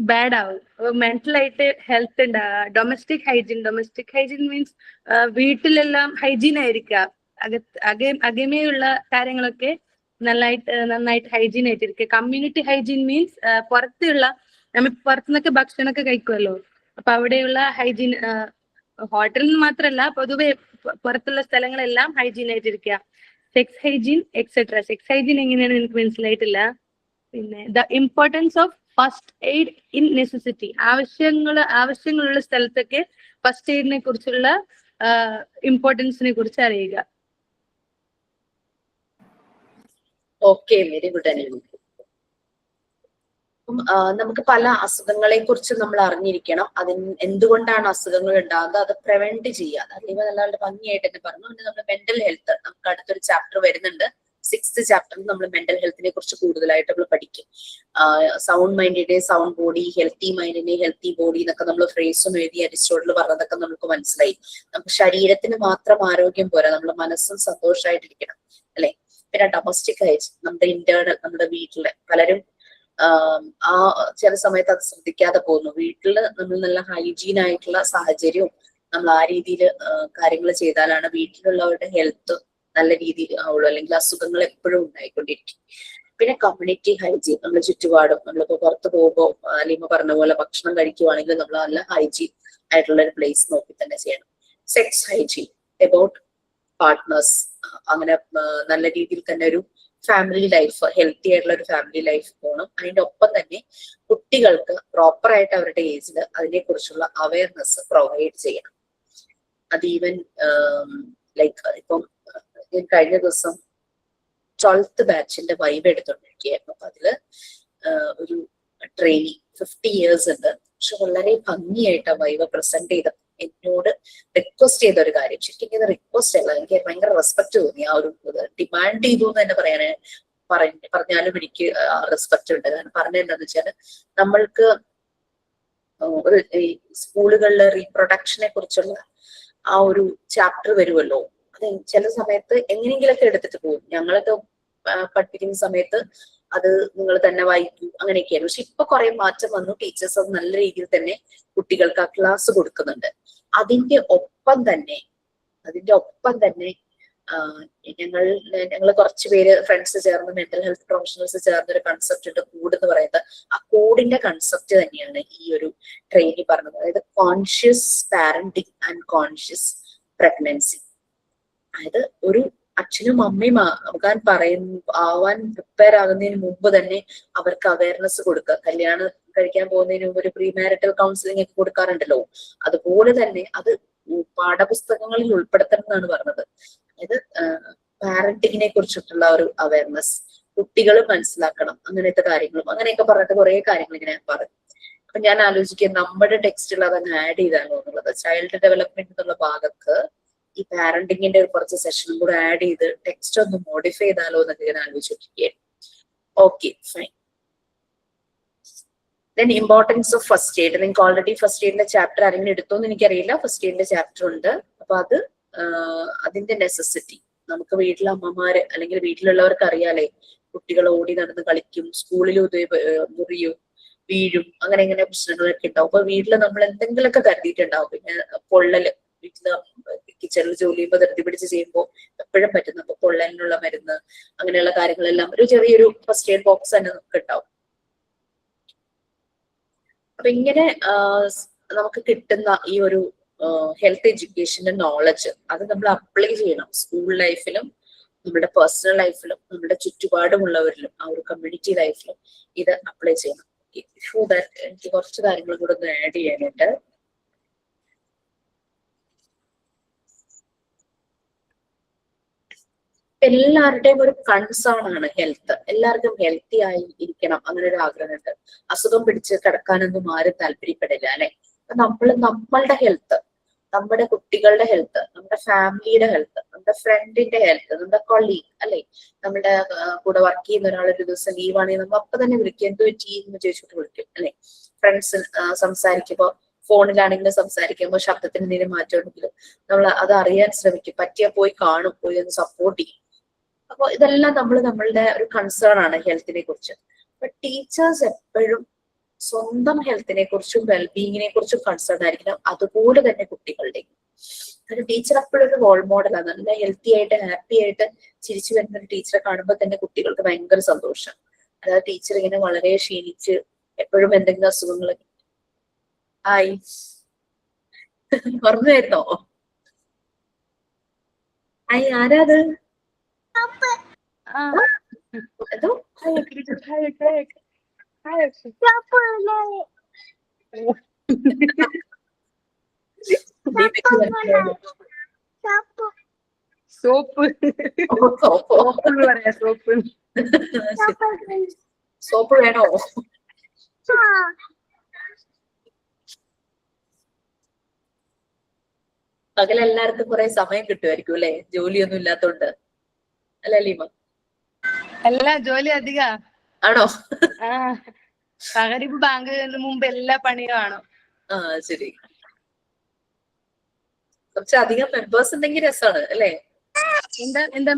S9: ബാഡ് ആവും. മെന്റൽ ആയിട്ട് ഹെൽത്ത് ഉണ്ടാകുക. ഡൊമസ്റ്റിക് ഹൈജീൻ മീൻസ് വീട്ടിലെല്ലാം ഹൈജീൻ ആയിരിക്കുക. അകമേയുള്ള കാര്യങ്ങളൊക്കെ നന്നായിട്ട് ഹൈജീൻ ആയിട്ടിരിക്കുക. കമ്മ്യൂണിറ്റി ഹൈജീൻ മീൻസ് നമ്മൾ പുറത്തുനിന്നൊക്കെ ഭക്ഷണമൊക്കെ കഴിക്കുമല്ലോ, അപ്പൊ അവിടെയുള്ള ഹൈജീൻ, ഹോട്ടലിൽ നിന്ന് മാത്രമല്ല പൊതുവെ പുറത്തുള്ള സ്ഥലങ്ങളെല്ലാം ഹൈജീൻ ആയിട്ടിരിക്കുക. Sex hygiene etcetera. Sex hygiene എങ്ങനെയാണ് എനിക്ക് മനസ്സിലായിട്ടില്ല. പിന്നെ the importance of first aid in necessity, ആവശ്യങ്ങളുള്ള സ്ഥലത്തൊക്കെ ഫസ്റ്റ് എയ്ഡിനെ കുറിച്ചുള്ള ഇമ്പോർട്ടൻസിനെ കുറിച്ച് അറിയുക.
S2: Okay, very good Anil. നമുക്ക് പല അസുഖങ്ങളെ കുറിച്ച് നമ്മൾ അറിഞ്ഞിരിക്കണം. എന്തുകൊണ്ടാണ് അസുഖങ്ങൾ ഉണ്ടാകുന്നത്, അത് പ്രിവെന്റ് ചെയ്യുക. അല്ലെങ്കിൽ നല്ല ഭംഗിയായിട്ട് തന്നെ പറഞ്ഞു. പിന്നെ നമ്മുടെ മെന്റൽ ഹെൽത്ത്, നമുക്ക് അടുത്തൊരു ചാപ്റ്റർ വരുന്നുണ്ട്. 6th ചാപ്റ്ററിൽ നമ്മൾ മെന്റൽ ഹെൽത്തിനെ കുറിച്ച് കൂടുതലായിട്ട് നമ്മൾ പഠിക്കും. സൗണ്ട് മൈൻഡിന്റെ സൗണ്ട് ബോഡി, ഹെൽത്തി മൈൻഡിന്റെ ഹെൽത്തി ബോഡി എന്നൊക്കെ നമ്മൾ ഫ്രേസും എഴുതി അരിസ്റ്റോട്ടിൽ പറഞ്ഞതൊക്കെ നമുക്ക് മനസ്സിലായി. നമുക്ക് ശരീരത്തിന് മാത്രം ആരോഗ്യം പോരാ, നമ്മുടെ മനസ്സും സന്തോഷമായിട്ടിരിക്കണം, അല്ലെ? പിന്നെ ഡൊമസ്റ്റിക് ഹൈജീൻ, നമ്മുടെ ഇന്റേണൽ, നമ്മുടെ വീട്ടിലെ പലരും ആ ചില സമയത്ത് അത് ശ്രദ്ധിക്കാതെ പോകുന്നു. വീട്ടില് നമ്മൾ നല്ല ഹൈജീൻ ആയിട്ടുള്ള സാഹചര്യവും നമ്മൾ ആ രീതിയിൽ കാര്യങ്ങൾ ചെയ്താലാണ് വീട്ടിലുള്ളവരുടെ ഹെൽത്ത് നല്ല രീതിയിൽ ആവുള്ളൂ. അല്ലെങ്കിൽ അസുഖങ്ങൾ എപ്പോഴും ഉണ്ടായിക്കൊണ്ടിരിക്കും. പിന്നെ കമ്മ്യൂണിറ്റി ഹൈജീൻ, നമ്മുടെ ചുറ്റുപാടും, നമ്മളിപ്പോ പുറത്ത് പോകുമ്പോൾ അലീമ പറഞ്ഞ പോലെ ഭക്ഷണം കഴിക്കുവാണെങ്കിൽ നമ്മൾ നല്ല ഹൈജീൻ ആയിട്ടുള്ള ഒരു പ്ലേസ് നോക്കി തന്നെ ചെയ്യണം. സെക്സ് ഹൈജീൻ, അബൌട്ട് പാർട്ട്നേഴ്സ്, അങ്ങനെ നല്ല രീതിയിൽ തന്നെ ഒരു ഫാമിലി ലൈഫ്, ഹെൽത്തി ആയിട്ടുള്ള ഒരു ഫാമിലി ലൈഫ് പോകണം. അതിന്റെ ഒപ്പം തന്നെ കുട്ടികൾക്ക് പ്രോപ്പർ ആയിട്ട് അവരുടെ ഏജിൽ അതിനെ കുറിച്ചുള്ള അവയർനെസ് പ്രൊവൈഡ് ചെയ്യണം. അത് ഈവൻ ലൈക്ക് ഇപ്പം ഞാൻ കഴിഞ്ഞ ദിവസം 12th ബാച്ചിന്റെ വൈബ് എടുത്തോണ്ടിരിക്കുകയായിരുന്നു. അപ്പൊ അതില് ഒരു ട്രെയിനി 50 years ഉണ്ട്, പക്ഷെ വളരെ ഭംഗിയായിട്ട് ആ വൈബ് പ്രസന്റ് ചെയ്ത എന്നോട് റിക്വസ്റ്റ് ചെയ്ത ഒരു കാര്യം, ശരിക്കും ഇത് റിക്വസ്റ്റ് അല്ല, എനിക്ക് ഭയങ്കര റെസ്പെക്ട് തോന്നി. ആ ഒരു ഡിമാൻഡ് ചെയ്തു എന്ന് തന്നെ പറഞ്ഞാലും എനിക്ക് റെസ്പെക്ട് ഉണ്ട്. കാരണം പറഞ്ഞെന്താന്ന് വെച്ചാല്, നമ്മൾക്ക് ഒരു സ്കൂളുകളിലെ റീപ്രൊഡക്ഷനെ കുറിച്ചുള്ള ആ ഒരു ചാപ്റ്റർ വരുമല്ലോ, അത് ചില സമയത്ത് എങ്ങനെയെങ്കിലൊക്കെ എടുത്തിട്ട് പോകും. ഞങ്ങളൊക്കെ പഠിപ്പിക്കുന്ന സമയത്ത് അത് നിങ്ങൾ തന്നെ വായിക്കൂ അങ്ങനെയൊക്കെയാണ്. പക്ഷെ ഇപ്പൊ കുറെ മാറ്റം വന്നു. ടീച്ചേഴ്സ് അത് നല്ല രീതിയിൽ തന്നെ കുട്ടികൾക്ക് ആ ക്ലാസ് കൊടുക്കുന്നുണ്ട്. അതിന്റെ ഒപ്പം തന്നെ ഞങ്ങൾ കുറച്ച് പേര് ഫ്രണ്ട്സ് ചേർന്ന്, മെന്റൽ ഹെൽത്ത് പ്രൊഫഷണൽസ് ചേർന്ന് ഒരു കൺസെപ്റ്റ് ഉണ്ട്, കൂഡ് എന്ന് പറയുന്നത്. ആ കൂഡിന്റെ കൺസെപ്റ്റ് തന്നെയാണ് ഈ ഒരു ട്രെയിനിൽ പറഞ്ഞത്. അതായത് conscious parenting and conscious pregnancy. അതായത് ഒരു അച്ഛനും അമ്മയും ആവാൻ പ്രിപ്പയർ ആകുന്നതിന് മുമ്പ് തന്നെ അവർക്ക് അവയർനെസ് കൊടുക്കുക. കല്യാണം കഴിക്കാൻ പോകുന്നതിന് മുമ്പ് ഒരു പ്രീ മാരിറ്റൽ കൗൺസിലിംഗ് ഒക്കെ കൊടുക്കാറുണ്ടല്ലോ, അതുപോലെ തന്നെ അത് പാഠപുസ്തകങ്ങളിൽ ഉൾപ്പെടുത്തണം എന്നാണ് പറഞ്ഞത്. അതായത് പാരന്റിങ്ങിനെ കുറിച്ചിട്ടുള്ള ഒരു അവയർനെസ് കുട്ടികൾ മനസ്സിലാക്കണം, അങ്ങനത്തെ കാര്യങ്ങളും അങ്ങനെയൊക്കെ പറഞ്ഞിട്ട് കുറെ കാര്യങ്ങൾ ഇങ്ങനെ പറഞ്ഞു. അപ്പൊ ഞാൻ ആലോചിക്കുക, നമ്മുടെ ടെക്സ്റ്റിൽ അതങ്ങ് ആഡ് ചെയ്താലോ എന്നുള്ളത്. ചൈൽഡ് ഡെവലപ്മെന്റ് എന്നുള്ള ഭാഗത്ത് ഈ പാരന്റിങ്ങിന്റെ കുറച്ച് സെഷനും കൂടെ ആഡ് ചെയ്ത് ടെക്സ്റ്റ് ഒന്ന് മോഡിഫൈ ചെയ്താലോ എന്നൊക്കെ ഞാൻ ആലോചിക്കുകയാണ്. Okay, fine. Then importance of first aid. നിങ്ങൾക്ക് ഓൾറെഡി ഫസ്റ്റ് എയ്ഡിന്റെ ചാപ്റ്റർ ആരെങ്കിലും എടുത്തോന്ന് എനിക്കറിയില്ല. ഫസ്റ്റ് എയ്ഡിന്റെ ചാപ്റ്റർ ഉണ്ട്. അപ്പൊ അതിന്റെ നെസസിറ്റി നമുക്ക് വീട്ടിലെ അമ്മമാര് അല്ലെങ്കിൽ വീട്ടിലുള്ളവർക്ക് അറിയാലേ. കുട്ടികൾ ഓടി നടന്ന് കളിക്കും, സ്കൂളിൽ മുറിയും, വീഴും, അങ്ങനെ ഇങ്ങനെ പ്രശ്നങ്ങളൊക്കെ ഉണ്ടാവും. അപ്പൊ വീട്ടില് നമ്മൾ എന്തെങ്കിലുമൊക്കെ കരുതിയിട്ടുണ്ടാവും. പിന്നെ പൊള്ളല്, വീട്ടില് കിച്ചണിൽ ജോലി ചെയ്യുമ്പോൾ ധൃതി പിടിച്ച് ചെയ്യുമ്പോൾ എപ്പോഴും പറ്റുന്നു. അപ്പൊ പൊള്ളലിനുള്ള മരുന്ന്, അങ്ങനെയുള്ള കാര്യങ്ങളെല്ലാം ഒരു ചെറിയൊരു ഫസ്റ്റ് എയ്ഡ് ബോക്സ് തന്നെ നമുക്ക് ഉണ്ടാവും. അപ്പൊ ഇങ്ങനെ നമുക്ക് കിട്ടുന്ന ഈ ഒരു ഹെൽത്ത് എഡ്യൂക്കേഷന്റെ നോളജ് അത് നമ്മൾ അപ്ലൈ ചെയ്യണം. സ്കൂൾ ലൈഫിലും നമ്മുടെ പേഴ്സണൽ ലൈഫിലും നമ്മുടെ ചുറ്റുപാടുമുള്ളവരിലും ആ ഒരു കമ്മ്യൂണിറ്റി ലൈഫിലും ഇത് അപ്ലൈ ചെയ്യണം. എനിക്ക് കുറച്ച് കാര്യങ്ങൾ കൂടെ ഒന്ന് ആഡ് ചെയ്യാനുണ്ട്. എല്ലാവരുടെയും ഒരു കൺസേൺ ആണ് ഹെൽത്ത്. എല്ലാവർക്കും ഹെൽത്തി ആയി ഇരിക്കണം, അങ്ങനെ ഒരു ആഗ്രഹമുണ്ട്. അസുഖം പിടിച്ച് കിടക്കാനൊന്നും ആരും താല്പര്യപ്പെടില്ല, അല്ലെ? അപ്പൊ നമ്മളുടെ ഹെൽത്ത്, നമ്മുടെ കുട്ടികളുടെ ഹെൽത്ത്, നമ്മുടെ ഫാമിലിയുടെ ഹെൽത്ത്, നമ്മുടെ ഫ്രണ്ടിന്റെ ഹെൽത്ത്, നമ്മുടെ കൊളീഗ്, അല്ലെ? നമ്മുടെ കൂടെ വർക്ക് ചെയ്യുന്ന ഒരാൾ ഒരു ദിവസം ലീവാണെങ്കിൽ നമ്മൾ അപ്പൊ തന്നെ വിളിക്കും, എന്ത് പറ്റി എന്ന് ചോദിച്ചിട്ട് വിളിക്കും, അല്ലെ? ഫ്രണ്ട്സ് സംസാരിക്കുമ്പോൾ, ഫോണിലാണെങ്കിലും സംസാരിക്കുമ്പോൾ ശബ്ദത്തിന് എന്തെങ്കിലും മാറ്റം ഉണ്ടെങ്കിലും നമ്മൾ അത് അറിയാൻ ശ്രമിക്കും. പറ്റിയാൽ പോയി കാണും, പോയി ഒന്ന് സപ്പോർട്ട് ചെയ്യും. അപ്പൊ ഇതെല്ലാം നമ്മളുടെ ഒരു കൺസേൺ ആണ് ഹെൽത്തിനെ കുറിച്ച്. അപ്പൊ ടീച്ചേഴ്സ് എപ്പോഴും സ്വന്തം ഹെൽത്തിനെ കുറിച്ചും വെൽബീയിങ്ങിനെ കുറിച്ചും കൺസേൺ ആയിരിക്കണം. അതുപോലെ തന്നെ കുട്ടികളുടെയും. കാരണം ടീച്ചർ എപ്പോഴും ഒരു റോൾ മോഡലാണ്. നല്ല ഹെൽത്തി ആയിട്ട് ഹാപ്പി ആയിട്ട് ചിരിച്ചു വരുന്ന ഒരു ടീച്ചറെ കാണുമ്പോൾ തന്നെ കുട്ടികൾക്ക് ഭയങ്കര സന്തോഷം. അതായത് ടീച്ചർ ഇങ്ങനെ വളരെ ക്ഷീണിച്ച് എപ്പോഴും എന്തെങ്കിലും അസുഖങ്ങൾ. ആയി പറഞ്ഞായിരുന്നോ? ആയി ആരാത്? എന്തോ
S9: സോപ്പ് സോപ്പ് പറയാ സോപ്പ്
S2: സോപ്പ് വേണോ? പകലെല്ലാവർക്കും കുറെ സമയം കിട്ടുമായിരിക്കും അല്ലെ, ജോലിയൊന്നും ഇല്ലാത്തോണ്ട് അല്ലെ ലീമ?
S9: എല്ലാ ജോലി അധിക
S2: ആണോ?
S9: ആ പകരിപ്പ് ബാങ്ക് മുമ്പ് എല്ലാ പണിയും ആണോ?
S2: ആ ശരി. കുറച്ചധികം മെമ്പേഴ്സ് ഉണ്ടെങ്കിൽ രസമാണ് അല്ലെ?
S9: എന്താ എന്താ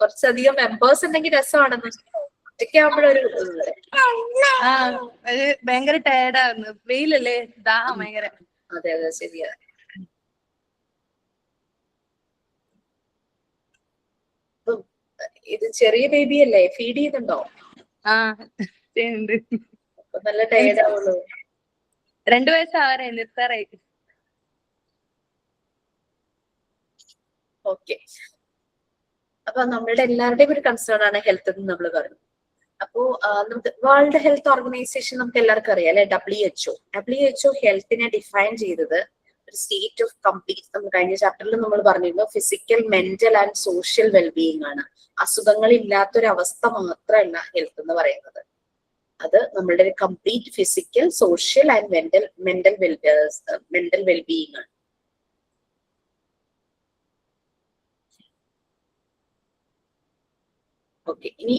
S2: കുറച്ചധികം മെമ്പേഴ്സ് ഉണ്ടെങ്കിൽ രസമാണെന്ന്. ഒറ്റയ്ക്കാകുമ്പോഴൊരു
S9: ആ അത് ഭയങ്കര ടയർഡായിരുന്നു. വെയിലല്ലേ, ദാഹം ഭയങ്കര.
S2: അതെ അതെ ശരിയാ. ഇത് ചെറിയ ബേബി അല്ലേ, ഫീഡ് ചെയ്യുന്നുണ്ടോ?
S9: ആ ചെയ്യുന്നുണ്ട്.
S2: അപ്പൊ നല്ല ടയർഡ് ആവുള്ളൂ.
S9: 2 വയസ്സാവരെ നിർത്താറായി.
S2: ഓക്കെ. അപ്പൊ നമ്മളുടെ എല്ലാവരുടെയും ഒരു കൺസേൺ ആണ് ഹെൽത്ത് എന്ന് നമ്മൾ പറഞ്ഞു. അപ്പോ നമുക്ക് വേൾഡ് ഹെൽത്ത് ഓർഗനൈസേഷൻ നമുക്ക് എല്ലാവർക്കും അറിയാം അല്ലെ, WHO ഹെൽത്തിനെ ഡിഫൈൻ ചെയ്തത് ഒരു സ്റ്റേറ്റ് ഓഫ് കംപ്ലീറ്റ്, നമ്മൾ കഴിഞ്ഞ ചാപ്റ്ററിൽ നമ്മൾ പറഞ്ഞിരുന്നു, physical, mental and social wellbeing ആണ്. അസുഖങ്ങൾ ഇല്ലാത്തൊരവസ്ഥ മാത്രമല്ല ഹെൽത്ത് എന്ന് പറയുന്നത്. അത് നമ്മളുടെ ഒരു complete physical, social and mental wellbeing ആണ്. ഓക്കെ, ഇനി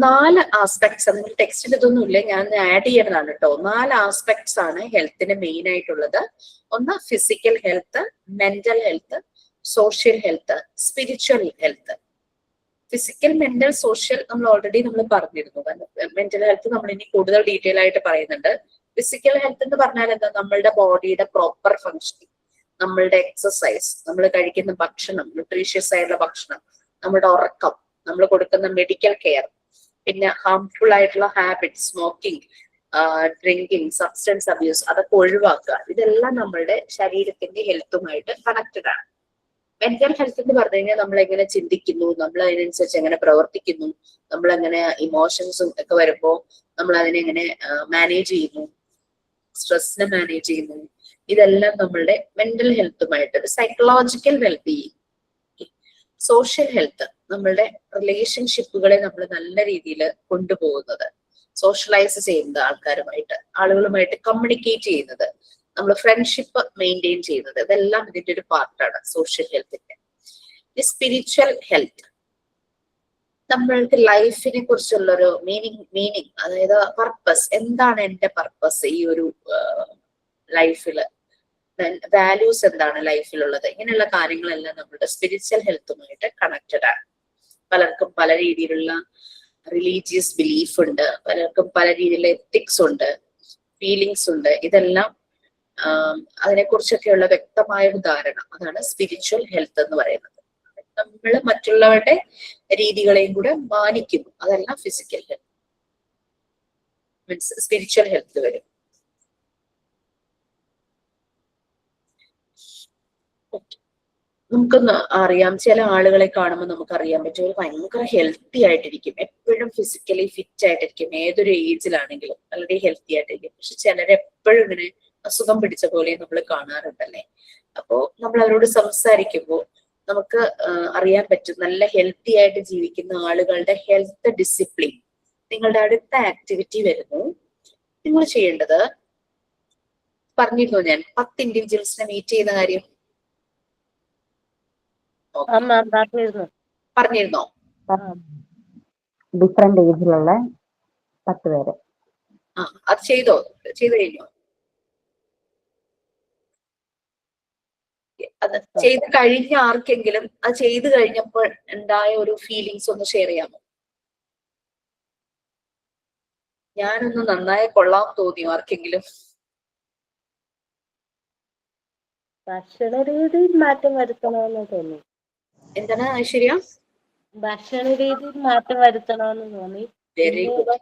S2: 4 ആസ്പെക്ട്സ്, നിങ്ങൾ ടെക്സ്റ്റിൽ ഇതൊന്നും ഇല്ല, ഞാൻ ആഡ് ചെയ്യണതാണ് കേട്ടോ. 4 ആസ്പെക്ട്സ് ആണ് ഹെൽത്തിന് മെയിൻ ആയിട്ടുള്ളത്. ഒന്ന് physical health, mental health, social health, spiritual health. Physical, mental, social നമ്മൾ ഓൾറെഡി പറഞ്ഞിരുന്നു. മെന്റൽ ഹെൽത്ത് നമ്മൾ ഇനി കൂടുതൽ ഡീറ്റെയിൽ ആയിട്ട് പറയുന്നുണ്ട്. ഫിസിക്കൽ ഹെൽത്ത് എന്ന് പറഞ്ഞാൽ എന്താ? നമ്മളുടെ ബോഡിയുടെ പ്രോപ്പർ ഫങ്ഷനിങ്, നമ്മളുടെ എക്സസൈസ്, നമ്മൾ കഴിക്കുന്ന ഭക്ഷണം, ന്യൂട്രീഷ്യസ് ആയിട്ടുള്ള ഭക്ഷണം, നമ്മുടെ ഉറക്കം, നമ്മൾ കൊടുക്കുന്ന മെഡിക്കൽ കെയർ, പിന്നെ ഹാംഫുൾ ആയിട്ടുള്ള habit, smoking, drinking, substance abuse, അതൊക്കെ ഒഴിവാക്കുക. ഇതെല്ലാം നമ്മളുടെ ശരീരത്തിന്റെ ഹെൽത്തുമായിട്ട് കണക്റ്റഡ് ആണ്. മെന്റൽ ഹെൽത്ത് എന്ന് പറഞ്ഞു കഴിഞ്ഞാൽ നമ്മൾ എങ്ങനെ ചിന്തിക്കുന്നു, നമ്മൾ അതിനനുസരിച്ച് എങ്ങനെ പ്രവർത്തിക്കുന്നു, നമ്മൾ എങ്ങനെ ഇമോഷൻസും ഒക്കെ വരുമ്പോൾ നമ്മൾ അതിനെങ്ങനെ മാനേജ് ചെയ്യുന്നു, സ്ട്രെസ്സിനെ മാനേജ് ചെയ്യുന്നു, ഇതെല്ലാം നമ്മളുടെ മെന്റൽ ഹെൽത്തുമായിട്ട്. Psychological wellbeing. സോഷ്യൽ ഹെൽത്ത്, നമ്മളുടെ റിലേഷൻഷിപ്പുകളെ നമ്മൾ നല്ല രീതിയിൽ കൊണ്ടുപോകുന്നത്, സോഷ്യലൈസ് ചെയ്യുന്നത്, ആളുകളുമായിട്ട് കമ്മ്യൂണിക്കേറ്റ് ചെയ്യുന്നത്, നമ്മൾ ഫ്രണ്ട്ഷിപ്പ് മെയിൻറ്റെയിൻ ചെയ്യുന്നത്, ഇതെല്ലാം ഇതിന്റെ ഒരു പാർട്ടാണ് സോഷ്യൽ ഹെൽത്തിന്റെ. സ്പിരിച്വൽ ഹെൽത്ത്, നമ്മൾക്ക് ലൈഫിനെ കുറിച്ചുള്ളൊരു മീനിങ്, അതായത് പർപ്പസ്, എന്താണ് എന്റെ പർപ്പസ് ഈ ഒരു ലൈഫില്, വാല്യൂസ് എന്താണ് ലൈഫിലുള്ളത്, ഇങ്ങനെയുള്ള കാര്യങ്ങളെല്ലാം നമ്മുടെ സ്പിരിച്വൽ ഹെൽത്തുമായിട്ട് കണക്റ്റഡ് ആണ്. പലർക്കും പല രീതിയിലുള്ള റിലീജിയസ് ബിലീഫ് ഉണ്ട്, പലർക്കും പല രീതിയിലുള്ള എത്തിക്സ് ഉണ്ട്, ഫീലിങ്സ് ഉണ്ട്. ഇതെല്ലാം അതിനെക്കുറിച്ചൊക്കെയുള്ള വ്യക്തമായ ഒരു ധാരണ, അതാണ് സ്പിരിച്വൽ ഹെൽത്ത് എന്ന് പറയുന്നത്. നമ്മൾ മറ്റുള്ളവരുടെ രീതികളെയും കൂടെ മാനിക്കുന്നു, അതെല്ലാം physical health, means spiritual health വരും. നമുക്കൊന്ന് അറിയാം, ചില ആളുകളെ കാണുമ്പോൾ നമുക്ക് അറിയാൻ പറ്റും ഒരു ഭയങ്കര ഹെൽത്തി ആയിട്ടിരിക്കും, എപ്പോഴും ഫിസിക്കലി ഫിറ്റ് ആയിട്ടിരിക്കും, ഏതൊരു ഏജിലാണെങ്കിലും വളരെ ഹെൽത്തി ആയിട്ടിരിക്കും. പക്ഷെ ചിലരെപ്പോഴും ഇങ്ങനെ അസുഖം പിടിച്ച പോലെ നമ്മൾ കാണാറുണ്ടല്ലേ. അപ്പോ നമ്മൾ അവരോട് സംസാരിക്കുമ്പോൾ നമുക്ക് അറിയാൻ പറ്റും നല്ല ഹെൽത്തി ആയിട്ട് ജീവിക്കുന്ന ആളുകളുടെ ഹെൽത്ത് ഡിസിപ്ലിൻ. നിങ്ങളുടെ അടുത്ത ആക്ടിവിറ്റി വരുന്നു, നിങ്ങൾ ചെയ്യേണ്ടത്, പറഞ്ഞിരുന്നു ഞാൻ 10 ഇൻഡിവിജ്വൽസിനെ മീറ്റ് ചെയ്യുന്ന കാര്യം പറഞ്ഞിരുന്നോ?
S1: ഡിഫറെന്റ് ഏജിലുള്ള 10 പേര്.
S2: അത് ചെയ്തു കഴിഞ്ഞോ? അത് ചെയ്ത് കഴിഞ്ഞ ആർക്കെങ്കിലും അത് ചെയ്തു കഴിഞ്ഞപ്പോൾ ഉണ്ടായ ഒരു ഫീലിങ്സ് ഒന്ന് ഷെയർ ചെയ്യാമോ? ഞാനൊന്ന് നന്നായി കൊള്ളാൻ തോന്നിയോ ആർക്കെങ്കിലും?
S3: ഭക്ഷണ രീതിയിൽ മാറ്റം വരുത്തണമെന്ന് തോന്നി.
S2: എന്താണ് ഐശ്വര്യ?
S3: ഭക്ഷണ രീതിയിൽ മാറ്റം വരുത്തണമെന്ന് തോന്നി.
S2: വെരി ഗുഡ്,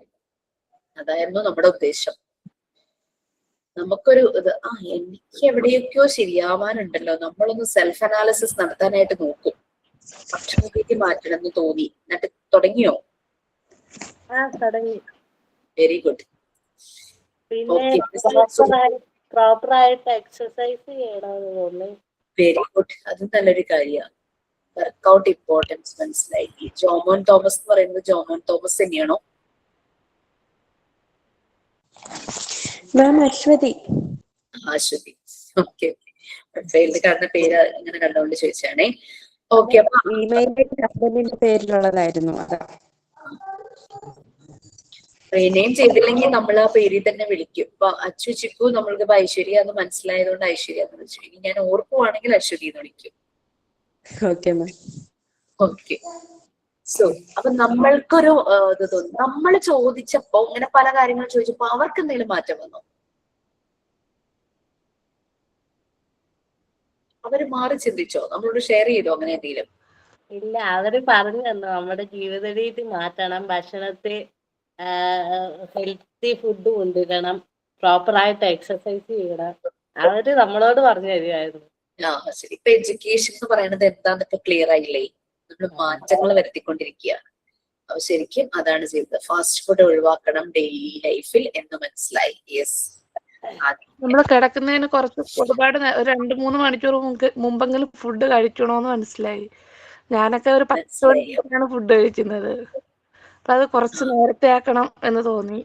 S2: അതായിരുന്നു നമ്മുടെ ഉദ്ദേശം. നമുക്കൊരു ഇത് എനിക്ക് എവിടെയൊക്കെയോ ശരിയാവാനുണ്ടല്ലോ, നമ്മളൊന്ന് സെൽഫ് അനാലിസിസ് നടത്താനായിട്ട് നോക്കും. ഭക്ഷണ രീതി മാറ്റണമെന്ന് തോന്നി, എന്നിട്ട് തുടങ്ങിയോ?
S3: തുടങ്ങി.
S2: Very good.
S3: പിന്നെ പ്രോപ്പർ ആയിട്ട് എക്സസൈസ് ചെയ്യണമെന്ന് തോന്നുന്നു.
S2: Very good. അത് നല്ലൊരു കാര്യമാണ്. വർക്കൗട്ട് ഇമ്പോർട്ടൻസ് മനസ്സിലായി. ഈ ജോമോൻ തോമസ് എന്ന് പറയുന്നത് ജോമോൻ തോമസ് തന്നെയാണോ?
S16: അശ്വതി.
S2: അശ്വതി. ഓക്കെ. ഫെയിൽഡ് കാണുന്ന പേര് ഇങ്ങനെ കണ്ടുകൊണ്ട് ചോദിച്ചാണേ. ഓക്കെ. അപ്പൊ
S16: ഹസ്ബൻഡിന്റെ പേരിലുള്ളതായിരുന്നു. അതാ
S2: റീനെയിം ചെയ്തില്ലെങ്കിൽ നമ്മൾ ആ പേരിൽ തന്നെ വിളിക്കും. ഇപ്പൊ അച്ചു ചിക്കു നമ്മൾക്ക് ഐശ്വര്യ എന്ന് മനസ്സിലായതുകൊണ്ട് ഐശ്വര്യ എന്ന് വിളിച്ചു. ഇനി ഞാൻ ഓർക്കുവാണെങ്കിൽ അശ്വതി എന്ന് വിളിക്കും. ഓക്കെ. സോ അപ്പൊ നമ്മൾക്കൊരു ഇത് തോന്നി. നമ്മൾ ചോദിച്ചപ്പോ ഇങ്ങനെ പല കാര്യങ്ങൾ ചോദിച്ചപ്പോ അവർക്ക് എന്തെങ്കിലും മാറ്റം വന്നോ? അവര് മാറി ചിന്തിച്ചോ? നമ്മളോട് ഷെയർ ചെയ്തോ അങ്ങനെ എന്തെങ്കിലും?
S3: ഇല്ല, അവര് പറഞ്ഞു തന്നു നമ്മുടെ ജീവിത രീതി മാറ്റണം, ഭക്ഷണത്തെ ഹെൽത്തി ഫുഡ് കൊണ്ടുവരണം, പ്രോപ്പറായിട്ട് എക്സസൈസ് ചെയ്യണം. അവര് നമ്മളോട് പറഞ്ഞു തരുമായിരുന്നു.
S2: ശരി. ഇപ്പൊ എഡ്യൂക്കേഷൻ എന്ന് പറയുന്നത് എന്താന്നൊക്കെ ക്ലിയർ ആയില്ലേ? നമ്മൾ മാറ്റങ്ങൾ വരുത്തിക്കൊണ്ടിരിക്കുകയാണ്. അപ്പൊ ശരിക്കും അതാണ് ചെയ്തത്. ഫാസ്റ്റ് ഫുഡ് ഒഴിവാക്കണം ഡെയിലി ലൈഫിൽ എന്ന് മനസ്സിലായി. യെസ്.
S9: നമ്മൾ കിടക്കുന്നതിന് ഒരുപാട് ഒരു 2-3 മണിക്കൂർ മുമ്പെങ്കിലും ഫുഡ് കഴിക്കണോന്ന് മനസ്സിലായി. ഞാനൊക്കെ ഒരു 10 മണിക്കാണ് ഫുഡ് കഴിക്കുന്നത്. അപ്പൊ അത് കുറച്ച് നേരത്തെ ആക്കണം എന്ന് തോന്നി.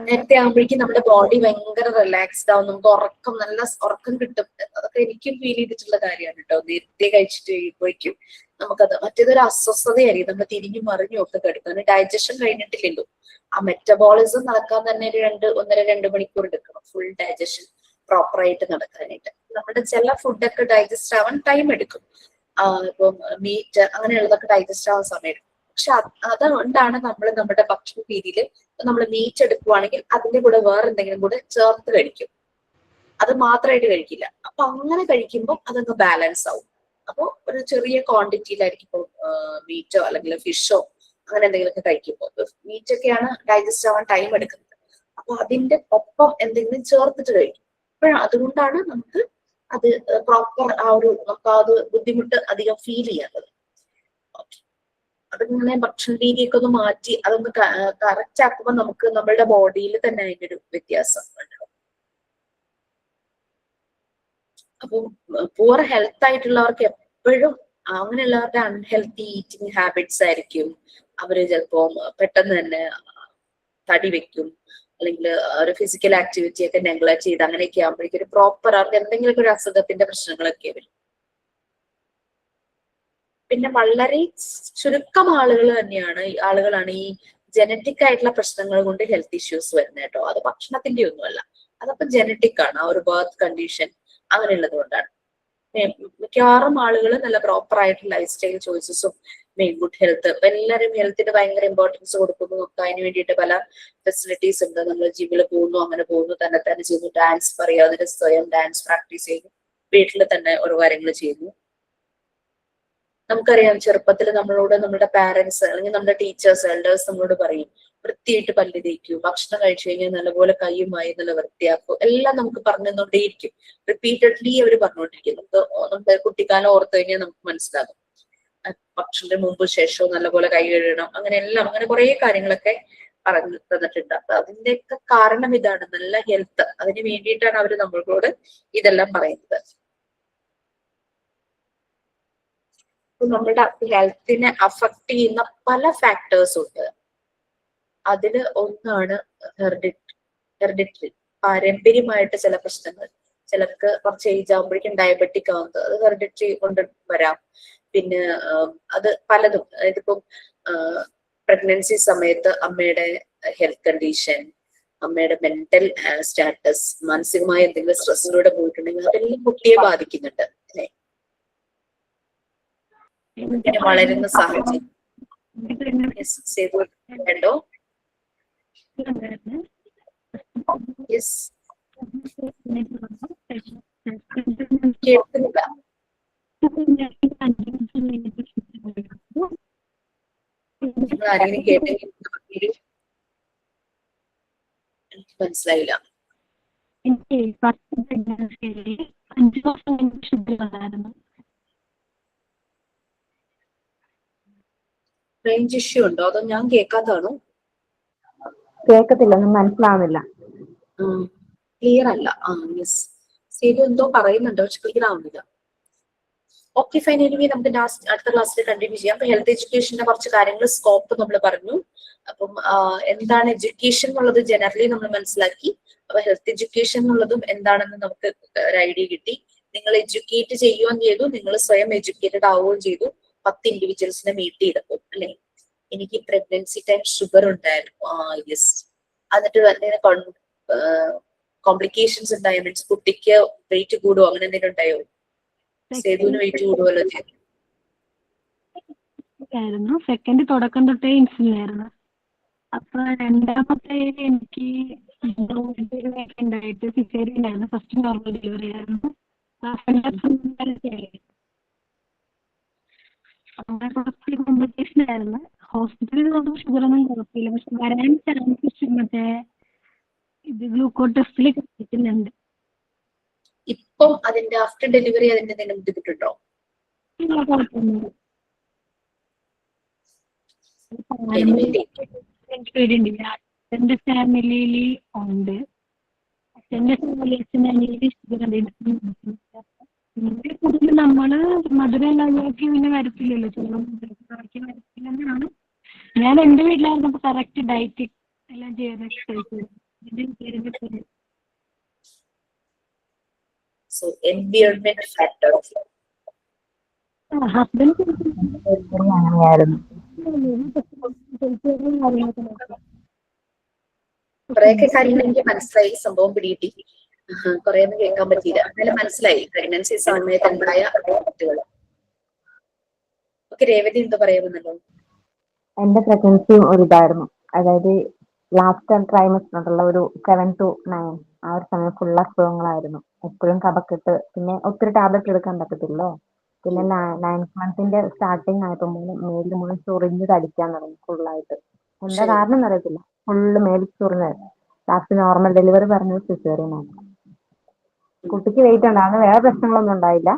S2: നേരത്തെ ആകുമ്പോഴേക്കും നമ്മുടെ ബോഡി ഭയങ്കര റിലാക്സ്ഡ് ആവും. നമുക്ക് നല്ല ഉറക്കം കിട്ടും. അതൊക്കെ എനിക്കും ഫീൽ ചെയ്തിട്ടുള്ള കാര്യമാണ് കേട്ടോ. നേരത്തെ കഴിച്ചിട്ട് കഴിയുമ്പോഴേക്കും നമുക്കത് മറ്റേതൊരു അസ്വസ്ഥതയായിരിക്കും. നമ്മൾ തിരിഞ്ഞു മറിഞ്ഞും ഒക്കെ കിടക്കും. ഡൈജഷൻ കഴിഞ്ഞിട്ടില്ലല്ലോ. ആ മെറ്റബോളിസം നടക്കാൻ തന്നെ 1.5-2 മണിക്കൂർ എടുക്കണം. ഫുൾ ഡൈജഷൻ പ്രോപ്പർ ആയിട്ട് നടക്കാനായിട്ട്. നമ്മുടെ ചില ഫുഡൊക്കെ ഡൈജസ്റ്റ് ആവാൻ ടൈം എടുക്കും. ഇപ്പം മീറ്റ് അങ്ങനെയുള്ളതൊക്കെ ഡൈജസ്റ്റ് ആവാൻ സമയം എടുക്കും. പക്ഷെ അതുകൊണ്ടാണ് നമ്മൾ നമ്മുടെ ഭക്ഷണ രീതിയിൽ നമ്മൾ മീറ്റ് എടുക്കുവാണെങ്കിൽ അതിന്റെ കൂടെ വേറെ എന്തെങ്കിലും കൂടെ ചേർത്ത് കഴിക്കും. അത് മാത്രമായിട്ട് കഴിക്കില്ല. അപ്പൊ അങ്ങനെ കഴിക്കുമ്പോൾ അതങ്ങ് ബാലൻസ് ആവും. അപ്പോൾ ഒരു ചെറിയ ക്വാണ്ടിറ്റിയിലായിരിക്കും ഇപ്പോൾ മീറ്റോ അല്ലെങ്കിൽ ഫിഷോ അങ്ങനെ എന്തെങ്കിലുമൊക്കെ കഴിക്കുമ്പോൾ. മീറ്റ് ഒക്കെയാണ് ഡൈജസ്റ്റ് ആവാൻ ടൈം എടുക്കുന്നത്. അപ്പൊ അതിന്റെ ഒപ്പം എന്തെങ്കിലും ചേർത്തിട്ട് കഴിക്കും. അതുകൊണ്ടാണ് നമുക്ക് അത് പ്രോപ്പർ നമുക്ക് അത് ബുദ്ധിമുട്ട് അധികം ഫീൽ ചെയ്യാത്തത്. അതിങ്ങനെ ഭക്ഷണ രീതിയൊക്കെ ഒന്ന് മാറ്റി അതൊന്ന് കറക്റ്റ് ആക്കുമ്പോൾ നമുക്ക് നമ്മളുടെ ബോഡിയിൽ തന്നെ അതിന്റെ ഒരു വ്യത്യാസം ഉണ്ടാവും. അപ്പം പൂർ ഹെൽത്ത് ആയിട്ടുള്ളവർക്ക് എപ്പോഴും അങ്ങനെയുള്ളവരുടെ അൺഹെൽത്തി ഈറ്റിംഗ് ഹാബിറ്റ്സ് ആയിരിക്കും. അവര് ചിലപ്പോ പെട്ടെന്ന് തന്നെ തടി വെക്കും, അല്ലെങ്കിൽ ഒരു ഫിസിക്കൽ ആക്ടിവിറ്റി ഒക്കെ നെഗ്ലക്ട് ചെയ്ത് അങ്ങനെയൊക്കെ ആകുമ്പോഴേക്കും ഒരു പ്രോപ്പർ അവർക്ക് എന്തെങ്കിലും ഒരു അസുഖത്തിന്റെ പ്രശ്നങ്ങളൊക്കെ വരും. പിന്നെ വളരെ ചുരുക്കം ആളുകളാണ് ഈ ജനറ്റിക് ആയിട്ടുള്ള പ്രശ്നങ്ങൾ കൊണ്ട് ഹെൽത്ത് ഇഷ്യൂസ് വരുന്നത് കേട്ടോ. അത് ഭക്ഷണത്തിന്റെ ഒന്നുമല്ല. അതപ്പോ ജനറ്റിക് ആണ്. ആ ഒരു ബർത്ത് കണ്ടീഷൻ അങ്ങനെയുള്ളത് കൊണ്ടാണ്. മിക്കവാറും ആളുകൾ നല്ല പ്രോപ്പർ ആയിട്ടുള്ള ലൈഫ് സ്റ്റൈൽ ചോയ്സസും ഗുഡ് ഹെൽത്ത്. എല്ലാവരും ഹെൽത്തിന് ഭയങ്കര ഇമ്പോർട്ടൻസ് കൊടുക്കുന്നു. നമുക്ക് അതിന് വേണ്ടിയിട്ട് പല ഫെസിലിറ്റീസ് ഉണ്ട്. നമ്മൾ ജിമ്മിൽ പോകുന്നു, അങ്ങനെ പോകുന്നു, തന്നെ ചെയ്യുന്നു, ഡാൻസ് പറയുക, അതിന് സ്വയം ഡാൻസ് പ്രാക്ടീസ് ചെയ്യുന്നു, വീട്ടിൽ തന്നെ ഓരോ കാര്യങ്ങൾ ചെയ്യുന്നു. നമുക്കറിയാം ചെറുപ്പത്തിൽ നമ്മളോട് നമ്മുടെ പാരന്റ്സ് അല്ലെങ്കിൽ നമ്മുടെ ടീച്ചേഴ്സ് എൽഡേഴ്സ് നമ്മളോട് പറയും വൃത്തിയായിട്ട് പല്ല് തേക്കൂ, ഭക്ഷണം കഴിച്ചു കഴിഞ്ഞാൽ നല്ലപോലെ കൈയുമായി നല്ല വൃത്തിയാക്കൂ, എല്ലാം നമുക്ക് പറഞ്ഞു തന്നുകൊണ്ടേയിരിക്കും. റിപ്പീറ്റഡ്ലി അവർ പറഞ്ഞുകൊണ്ടിരിക്കും. നമ്മുടെ കുട്ടിക്കാലം ഓർത്തു കഴിഞ്ഞാൽ നമുക്ക് മനസ്സിലാകും. ഭക്ഷണത്തിന് മുമ്പ് ശേഷവും നല്ലപോലെ കൈ കഴുകണം, അങ്ങനെ കുറെ കാര്യങ്ങളൊക്കെ പറഞ്ഞു തന്നിട്ടുണ്ട്. അപ്പൊ അതിന്റെയൊക്കെ കാരണം ഇതാണ്, നല്ല ഹെൽത്ത്. അതിന് വേണ്ടിയിട്ടാണ് അവർ നമ്മളോട് ഇതെല്ലാം പറയുന്നത്. നമ്മുടെ ഹെൽത്തിനെ അഫക്ട് ചെയ്യുന്ന പല ഫാക്ടേഴ്സും ഉണ്ട്. അതില് ഒന്നാണ് ഹെറിഡിറ്ററി, പാരമ്പര്യമായിട്ട് ചില പ്രശ്നങ്ങൾ. ചിലർക്ക് കുറച്ച് ഏജ് ആകുമ്പോഴേക്കും ഡയബറ്റിക് ആവുന്നത് അത് ഹെറിഡിറ്ററി കൊണ്ട് വരാം. പിന്നെ അത് പലതും, അതായത് ഇപ്പം പ്രഗ്നൻസി സമയത്ത് അമ്മയുടെ ഹെൽത്ത് കണ്ടീഷൻ, അമ്മയുടെ മെന്റൽ സ്റ്റാറ്റസ്, മാനസികമായ എന്തെങ്കിലും സ്ട്രെസ്സിലൂടെ പോയിട്ടുണ്ടെങ്കിൽ അതെല്ലാം കുട്ടിയെ ബാധിക്കുന്നുണ്ട് അല്ലെ. പിന്നെ വളരുന്ന സാഹചര്യം കേട്ടോ. യെസ്, കേൾക്കുന്നില്ല. ആരെങ്കിലും കേട്ടെങ്കിൽ എനിക്ക് മനസ്സിലായില്ല. റേഞ്ച് ഇഷ്യൂ ഉണ്ടോ അതോ ഞാൻ കേൾക്കാത്തതാണോ?
S1: കേൾക്കത്തില്ല, ഒന്നും മനസ്സിലാവുന്നില്ല.
S2: ക്ലിയർ അല്ല. യെസ്, സേതു എന്തോ പറയുന്നുണ്ടോ, പക്ഷെ ക്ലിയർ ആവുന്നില്ല. ഓക്കെ ഫൈൻ, എനിവേ നമുക്ക് അടുത്ത ക്ലാസ്സിൽ കണ്ടിന്യൂ ചെയ്യാം. അപ്പൊ ഹെൽത്ത് എഡ്യൂക്കേഷന്റെ കുറച്ച് കാര്യങ്ങൾ സ്കോപ്പ് നമ്മൾ പറഞ്ഞു. അപ്പം എന്താണ് എഡ്യൂക്കേഷൻ എന്നുള്ളത് ജനറലി നമ്മൾ മനസ്സിലാക്കി. അപ്പൊ ഹെൽത്ത് എഡ്യൂക്കേഷൻ എന്നുള്ളതും എന്താണെന്ന് നമുക്ക് ഒരു ഐഡിയ കിട്ടി. നിങ്ങൾ എഡ്യൂക്കേറ്റ് ചെയ്യുകയും ചെയ്തു, നിങ്ങൾ സ്വയം എഡ്യൂക്കേറ്റഡ് ആവുകയും ചെയ്തു. 10 ഇൻഡിവിജ്വൽസിനെ മീറ്റ് ചെയ്തപ്പോൾ അല്ലെ. എനിക്ക് പ്രഗ്നൻസി ടൈം ഷുഗർ ഉണ്ടായിരുന്നു. യെസ്. എന്നിട്ട് തന്നെ കോംപ്ലിക്കേഷൻസ് ഉണ്ടായോ? മീൻസ് കുട്ടിക്ക് വെയിറ്റ് കൂടുവോ അങ്ങനെ എന്തെങ്കിലും ഉണ്ടായോ? സേതുവിന് വെയിറ്റ് കൂടുവല്ലോ ചെയ്തു.
S6: സെക്കൻഡ് തുടക്കം തൊട്ടേ ഇൻസുലിൻ ആയിരുന്നു. അപ്പൊ രണ്ടാമത്തെ എനിക്ക് ഉണ്ടായിട്ട് സിസേറിയൻ ആയിരുന്നു. ഫസ്റ്റ് നോർമൽ ഡെലിവറി ആയിരുന്നു. കുറച്ച് കോംപ്ലിക്കേഷൻ ആയിരുന്നു. ഹോസ്പിറ്റലിൽ കൊണ്ട് ഷുഗർ ഒന്നും കുഴപ്പമില്ല, പക്ഷെ വരാൻ ചാൻസസ് മറ്റേ ഇത് ഗ്ലൂക്കോസ് ടെസ്റ്റിൽ കിട്ടുന്നുണ്ട്.
S2: ഇപ്പം അതിന്റെ ആഫ്റ്റർ ഡെലിവറി അതിന്റെ എന്തെങ്കിലും ബുദ്ധിമുട്ടുണ്ടോ?
S6: എനിക്ക് പേടിയുണ്ട്. അച്ഛൻ്റെ ഫാമിലിയിൽ ഉണ്ട്. അച്ഛൻ്റെ ഫാമിലി അച്ഛൻ്റെ ഷുഗർ കൂടുതൽ നമ്മള് മധുരമുള്ളവർക്ക് പിന്നെ വരത്തില്ലല്ലോ, ചോറും കറക്റ്റ് വരത്തില്ലെന്നാണ്. ഞാൻ എൻ്റെ വീട്ടിലായിരുന്നപ്പോൾ കറക്റ്റ് ഡയറ്റ് എല്ലാം ചെയ്തൊക്കെ കഴിച്ചത്.
S2: So environment factor.
S6: ഹസ്ബൻഡ്
S1: അങ്ങനെയായിരുന്നു.
S2: കുറെയൊക്കെ കാര്യങ്ങൾ എനിക്ക് മനസ്സിലായി, സംഭവം പിടികിട്ടി. കുറെ ഒന്നും കേൾക്കാൻ പറ്റിയില്ല, എന്നാലും മനസ്സിലായി പ്രഗ്നൻസി സമയത്ത് ഉണ്ടായ കുട്ടികൾ. ഓക്കെ, രേവതി എന്താ പറയുന്നുണ്ടോ?
S1: എന്റെ പ്രഗ്നൻസിയും ഒരു ഇതായിരുന്നു. അതായത് ലാസ്റ്റ് ട്രൈമസ്റ്ററിലുള്ള ഒരു 7 to 9 ആ ഒരു സമയം ഫുൾ അസുഖങ്ങളായിരുന്നു. എപ്പോഴും കഫക്കെട്ട്, പിന്നെ ഒത്തിരി ടാബ്ലറ്റ് എടുക്കാൻ പറ്റത്തില്ലോ. പിന്നെ 9th മന്തിന്റെ സ്റ്റാർട്ടിങ് ആയപ്പോൾ മേലിൽ മുഴുവൻ ചൊറിഞ്ഞ് തടിക്കാൻ തുടങ്ങി ഫുള്ളായിട്ട്. എന്താ കാരണം എന്നറിയത്തില്ല, ഫുള്ള് മേലിൽ ചൊറിഞ്ഞായിരുന്നു. ലാസ്റ്റ് നോർമൽ ഡെലിവറി പറഞ്ഞത് സിസേറിയൻ ആണ്. കുട്ടിക്ക് വെയിറ്റ് ഉണ്ടായിരുന്നു, വേറെ പ്രശ്നങ്ങളൊന്നും ഉണ്ടായില്ല.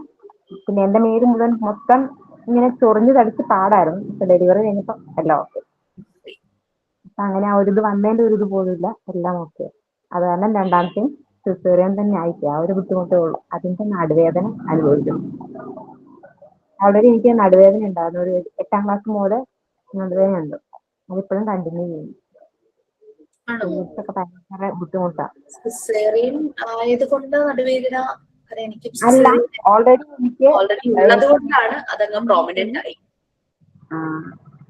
S1: പിന്നെ എന്റെ മേല് മുഴുവൻ മൊത്തം ഇങ്ങനെ ചൊറിഞ്ഞ് തടിച്ച് പാടായിരുന്നു. പക്ഷെ ഡെലിവറി കഴിഞ്ഞപ്പോ എല്ലാം ഓക്കെ. അപ്പൊ അങ്ങനെ ആ ഒരു ഇത് വന്നതിന്റെ ഒരു ഇത് പോലും ഇല്ല, എല്ലാം ഓക്കെ. അത് കാരണം രണ്ടാമത്തെയും സിസേറിയൻ തന്നെ ആയിട്ട് ആ ഒരു ബുദ്ധിമുട്ടേ ഉള്ളൂ. അതിന്റെ നടുവേദന അനുഭവിക്കുന്നു. അവിടെ എനിക്ക് നടുവേദന ഉണ്ടായിരുന്നു. ഒരു 8ാം ക്ലാസ് മുതൽ നടുവേദന ഉണ്ട്. അതിപ്പോഴും കണ്ടിന്യൂ ചെയ്യുന്നു. ഒക്കെ ഭയങ്കര ബുദ്ധിമുട്ടാണ്.
S2: സിസേറിയൻ ആയതുകൊണ്ട് നടുവേദന
S1: അല്ല, ഓൾറെഡി എനിക്ക്
S2: ഉള്ളത് കൊണ്ടാണ് അതങ്ങ് പ്രോമിനന്റ് ആയി.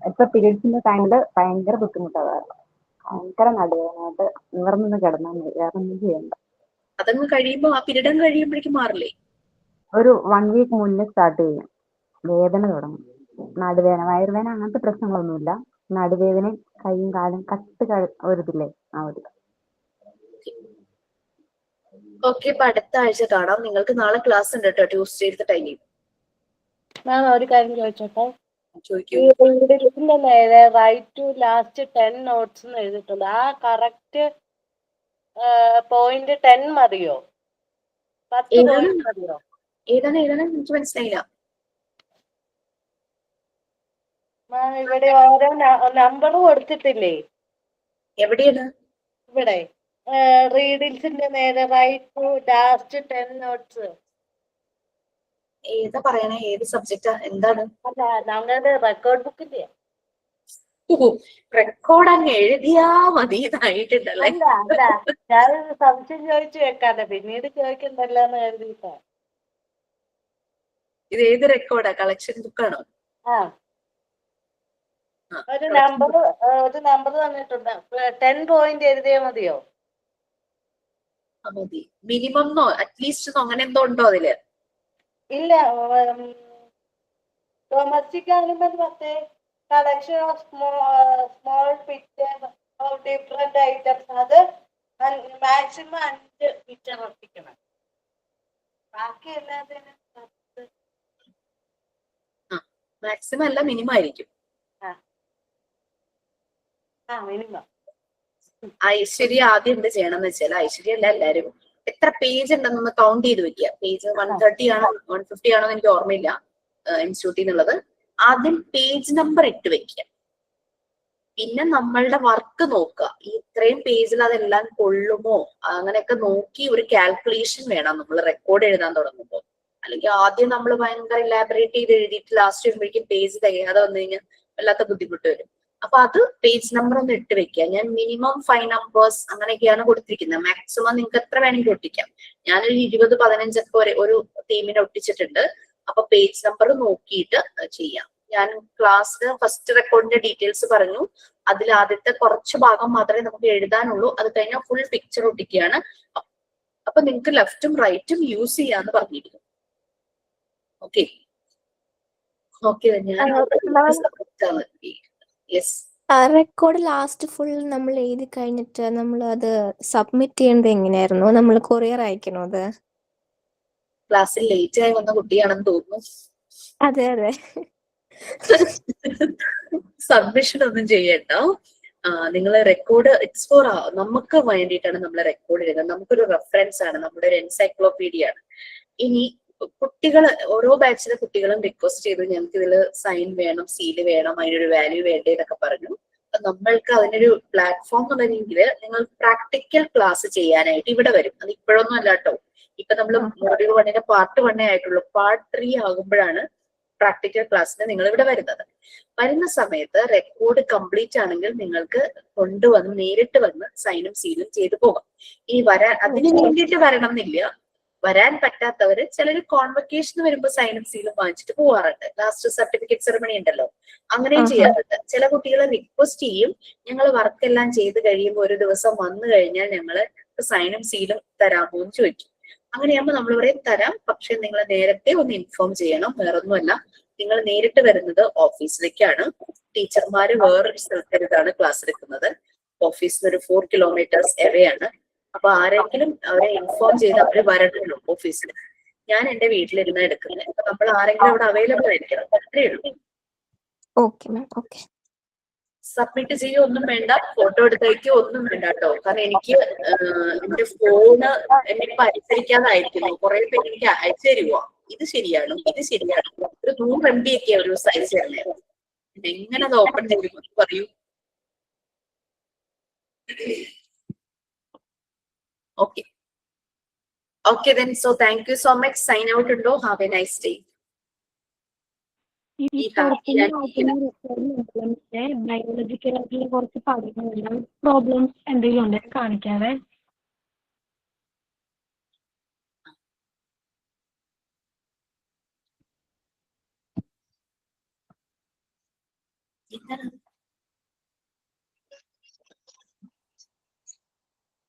S1: ഇപ്പൊ പീരീഡ്സിന്റെ ടൈമില് ഭയങ്കര ബുദ്ധിമുട്ടായിരുന്നു. ഭയങ്കര നടുവേദനയായിട്ട് നിവർന്ന് കിടന്നാൽ മതി, വേറെ ഒന്നും ചെയ്യണ്ട.
S2: അതങ്ങ് കഴിയുമ്പോ ആ പീരീഡ് കഴിയുമ്പോഴേക്കും മാറില്ലേ?
S1: ഒരു 1 വീക്ക് മുന്നേ സ്റ്റാർട്ട് ചെയ്യും, വേദന തുടങ്ങും. നടുവേദന, വയറുവേദന അങ്ങനത്തെ പ്രശ്നങ്ങളൊന്നുമില്ല. നടുവേദനയും കൈയും കാലും കട്ട് ഒരിതില്ലേ, ആ ഒരു.
S2: ഓക്കെ, അപ്പൊ അടുത്ത ആഴ്ച കാണാം. നിങ്ങൾക്ക് നാളെ ക്ലാസ് ഉണ്ട് കേട്ടോ, ട്യൂസ്ഡേ ടൈമിൽ.
S3: ഞാൻ ഒരു കാര്യം ചോദിച്ചോട്ടെ?
S2: ചോദിക്കൂ.
S3: ഇതിന്റെ നേരെ റൈറ്റ് ടു ലാസ്റ്റ് 10 നോട്ട്സ് എഴുതിയിട്ടുണ്ട്. ആ കറക്റ്റ് പോയിന്റ് 10 മതിയോ? 10 പോയിന്റ് മതിയോ?
S2: ഏതാണ് എനിക്ക് മനസ്സിലായില്ല.
S3: ഇവിടെ ഓരോ നമ്പർ കൊടുത്തിട്ടില്ലേ?
S2: എവിടെയാണ്?
S3: ഇവിടെ റീഡിങ്സിന്റെ നേരെ റൈറ്റ് ടു ലാസ്റ്റ് 10 നോട്ട്സ്.
S2: ഏതാ പറയണേ? ഏത് സബ്ജക്റ്റാ? എന്താണ്?
S3: അല്ല, ഞങ്ങളുടെ റെക്കോർഡ് ബുക്കിന്റെ
S2: റെക്കോർഡ് അങ്ങ് എഴുതിയാ മതി എന്നായിട്ടുണ്ടല്ലേ?
S3: അല്ല അല്ല, ഞാനൊരു സംശയം ചോദിച്ചു വെക്കാതെ പിന്നീട് ചോദിക്കണ്ടല്ലോ എന്ന് കരുതിയിട്ടാ.
S2: ഇത് ഏത് റെക്കോർഡാ? കളക്ഷൻ ബുക്കാണോ?
S3: ഒരു നമ്പർ തന്നിട്ടുണ്ട്. 10 പോയിന്റ് എഴുതിയാ മതിയോ?
S2: മതി. മിനിമം നോ അറ്റ്ലീസ്റ്റ് അങ്ങനെ എന്തോ ഉണ്ടോ അതില്?
S3: ഇല്ല, ഡൊമസ്റ്റിക് ആനിമൽ മറ്റേ collection of small picture of different items, അത് മാക്സിമം 5 പിക്ചർ ഒട്ടിക്കണം. ബാക്കി എല്ലാത്തിനും
S2: മാക്സിമം അല്ല, മിനിമം ആയിരിക്കും.
S3: മിനിമം.
S2: ഐശ്വര്യ ആദ്യം എന്ത് ചെയ്യണം എന്ന് വെച്ചാൽ, ഐശ്വര്യ അല്ല എല്ലാരും എത്ര പേജ് ഉണ്ടെന്നൊന്ന് കൗണ്ട് ചെയ്ത് വെക്കുക. പേജ് 130 ആണോ 150 ആണോ എന്ന് എനിക്ക് ഓർമ്മയില്ല ഇൻസ്റ്റിറ്റ്യൂട്ടിൽ നിന്നുള്ളത്. ആദ്യം പേജ് നമ്പർ ഇട്ട് വെക്കുക. പിന്നെ നമ്മളുടെ വർക്ക് നോക്കുക, ഈ ഇത്രയും പേജിൽ അതെല്ലാം കൊള്ളുമോ അങ്ങനെയൊക്കെ നോക്കി ഒരു കാൽക്കുലേഷൻ വേണം നമ്മൾ റെക്കോർഡ് എഴുതാൻ തുടങ്ങുമ്പോൾ. അല്ലെങ്കിൽ ആദ്യം നമ്മൾ ഭയങ്കര ഇലാബറേറ്റ് ചെയ്ത് എഴുതിയിട്ട് ലാസ്റ്റ് വരുമ്പോഴേക്കും പേജ് തികയാതെ വന്നു കഴിഞ്ഞാൽ വല്ലാത്ത ബുദ്ധിമുട്ട് വരും. അപ്പൊ അത് പേജ് നമ്പർ ഒന്ന് ഇട്ട് വെക്കുക. ഞാൻ മിനിമം 5 നമ്പേഴ്സ് അങ്ങനെയൊക്കെയാണ് കൊടുത്തിരിക്കുന്നത്. മാക്സിമം നിങ്ങൾക്ക് എത്ര വേണമെങ്കിൽ ഒട്ടിക്കാം. ഞാനൊരു 20-15 ഒക്കെ ഒരു ടീമിനെ ഒട്ടിച്ചിട്ടുണ്ട്. അപ്പൊ പേജ് നമ്പർ നോക്കിയിട്ട് ചെയ്യാം. ഞാൻ ക്ലാസ്സിൽ ഫസ്റ്റ് റെക്കോർഡിന്റെ ഡീറ്റെയിൽസ് പറഞ്ഞു. അതിൽ ആദ്യത്തെ കുറച്ച് ഭാഗം മാത്രമേ നമുക്ക് എഴുതാനുള്ളൂ. അത് കഴിഞ്ഞാൽ ഫുൾ പിക്ചർ ഒട്ടിക്കുകയാണ്. അപ്പൊ നിങ്ങൾക്ക് ലെഫ്റ്റും റൈറ്റും യൂസ് ചെയ്യാന്ന് പറഞ്ഞിരിക്കുന്നു. Okay okay. Yes,
S17: record last full നമ്മൾ എഴുതി കഴിഞ്ഞിട്ട് നമ്മൾ അത് സബ്മിറ്റ് ചെയ്യേണ്ടത് എങ്ങനെയായിരുന്നു? നമ്മൾ കൊറിയർ അയക്കണോ അത്?
S2: ക്ലാസ്സിൽ ലേറ്റ് ആയി വന്ന കുട്ടിയാണെന്ന് തോന്നുന്നു.
S17: അതെ അതെ.
S2: സബ്മിഷൻ ഒന്നും ചെയ്യണ്ട. നിങ്ങൾ റെക്കോർഡ് ഇറ്റ്സ് ഫോർ നമുക്ക് വേണ്ടിയിട്ടാണ് നമ്മൾ റെക്കോർഡ് ചെയ്യുന്നത്. നമുക്കൊരു റെഫറൻസ് ആണ്, നമ്മുടെ ഒരു എൻസൈക്ലോപീഡിയ ആണ്. ഇനി കുട്ടികൾ, ഓരോ ബാച്ചിലെ കുട്ടികളും റിക്വസ്റ്റ് ചെയ്തു ഞങ്ങൾക്ക് ഇതിൽ സൈൻ വേണം, സീല് വേണം, അതിനൊരു വാല്യൂ വേണ്ടേ എന്നൊക്കെ പറഞ്ഞു. അപ്പൊ നമ്മൾക്ക് അതിനൊരു പ്ലാറ്റ്ഫോം എന്നുള്ള രീതിയിൽ നിങ്ങൾ പ്രാക്ടിക്കൽ ക്ലാസ് ചെയ്യാനായിട്ട് ഇവിടെ വരും. അത് ഇപ്പോഴൊന്നും അല്ല കേട്ടോ. ഇപ്പൊ നമ്മൾ മോഡ്യൂൾ 1 പാർട്ട് 1 ആയിട്ടുള്ളൂ. പാർട്ട് 3 ആകുമ്പോഴാണ് പ്രാക്ടിക്കൽ ക്ലാസ്സിന് നിങ്ങൾ ഇവിടെ വരുന്നത്. വരുന്ന സമയത്ത് റെക്കോർഡ് കംപ്ലീറ്റ് ആണെങ്കിൽ നിങ്ങൾക്ക് കൊണ്ടുവന്ന് നേരിട്ട് വന്ന് സൈനും സീലും ചെയ്തു പോകാം. ഇനി അതിന് വേണ്ടിയിട്ട് വരണം എന്നില്ല. വരാൻ പറ്റാത്തവര് ചിലര് കോൺവക്കേഷൻ വരുമ്പോൾ സൈനും സീലും വാങ്ങിച്ചിട്ട് പോവാറുണ്ട്. ലാസ്റ്റ് സർട്ടിഫിക്കറ്റ് സെറമണി ഉണ്ടല്ലോ, അങ്ങനെയും ചെയ്യാറുണ്ട്. ചില കുട്ടികളെ റിക്വസ്റ്റ് ചെയ്യും, ഞങ്ങൾ വർക്ക് എല്ലാം ചെയ്ത് കഴിയുമ്പോൾ ഒരു ദിവസം വന്നു കഴിഞ്ഞാൽ ഞങ്ങള് സൈനും സീലും തരാമോ എന്ന് ചോദിക്കും. അങ്ങനെയാകുമ്പോൾ നമ്മൾ പറയും തരാം, പക്ഷെ നിങ്ങൾ നേരത്തെ ഒന്ന് ഇൻഫോം ചെയ്യണം. വേറൊന്നുമല്ല, നിങ്ങൾ നേരിട്ട് വരുന്നത് ഓഫീസിലേക്കാണ്. ടീച്ചർമാര് വേറൊരു സ്ഥലത്തിരുന്നാണ് ക്ലാസ് എടുക്കുന്നത്. ഓഫീസിൽ ഒരു 4 കിലോമീറ്റേഴ്സ് എവേ ആണ്. അപ്പൊ ആരെങ്കിലും അവരെ ഇൻഫോം ചെയ്ത് അവര് വരണമല്ലോ ഓഫീസിൽ. ഞാൻ എന്റെ വീട്ടിലിരുന്ന് എടുക്കുന്നത്. അപ്പൊ നമ്മൾ ആരെങ്കിലും അവിടെ അവൈലബിൾ ആയിരിക്കണം, അത്രേ ഉള്ളൂ. സബ്മിറ്റ് ചെയ്യുക ഒന്നും വേണ്ട, ഫോട്ടോ എടുത്തേക്കോ ഒന്നും വേണ്ട കേട്ടോ. കാരണം എനിക്ക് എന്റെ ഫോണ് എന്നെ പരിസരിക്കാതായിരിക്കുന്നു. കുറെ പേര് എനിക്ക് അയച്ചു തരുമോ, ഇത് ശരിയാണ്, ഇത് ശരിയാണ്. ഒരു 100 MB ഒക്കെ ഒരു സൈസ് തന്നെ. എങ്ങനെ അത് ഓപ്പൺ ചെയ്തു പറയൂ. Okay. Okay then. So thank you so much. Sign out undo. Have a nice day.
S6: Biological ആയിട്ടുള്ള കുറച്ച് പഠനങ്ങൾ പ്രോബ്ലംസ് എന്തെങ്കിലും ഉണ്ടെങ്കിൽ കാണിക്കാതെ.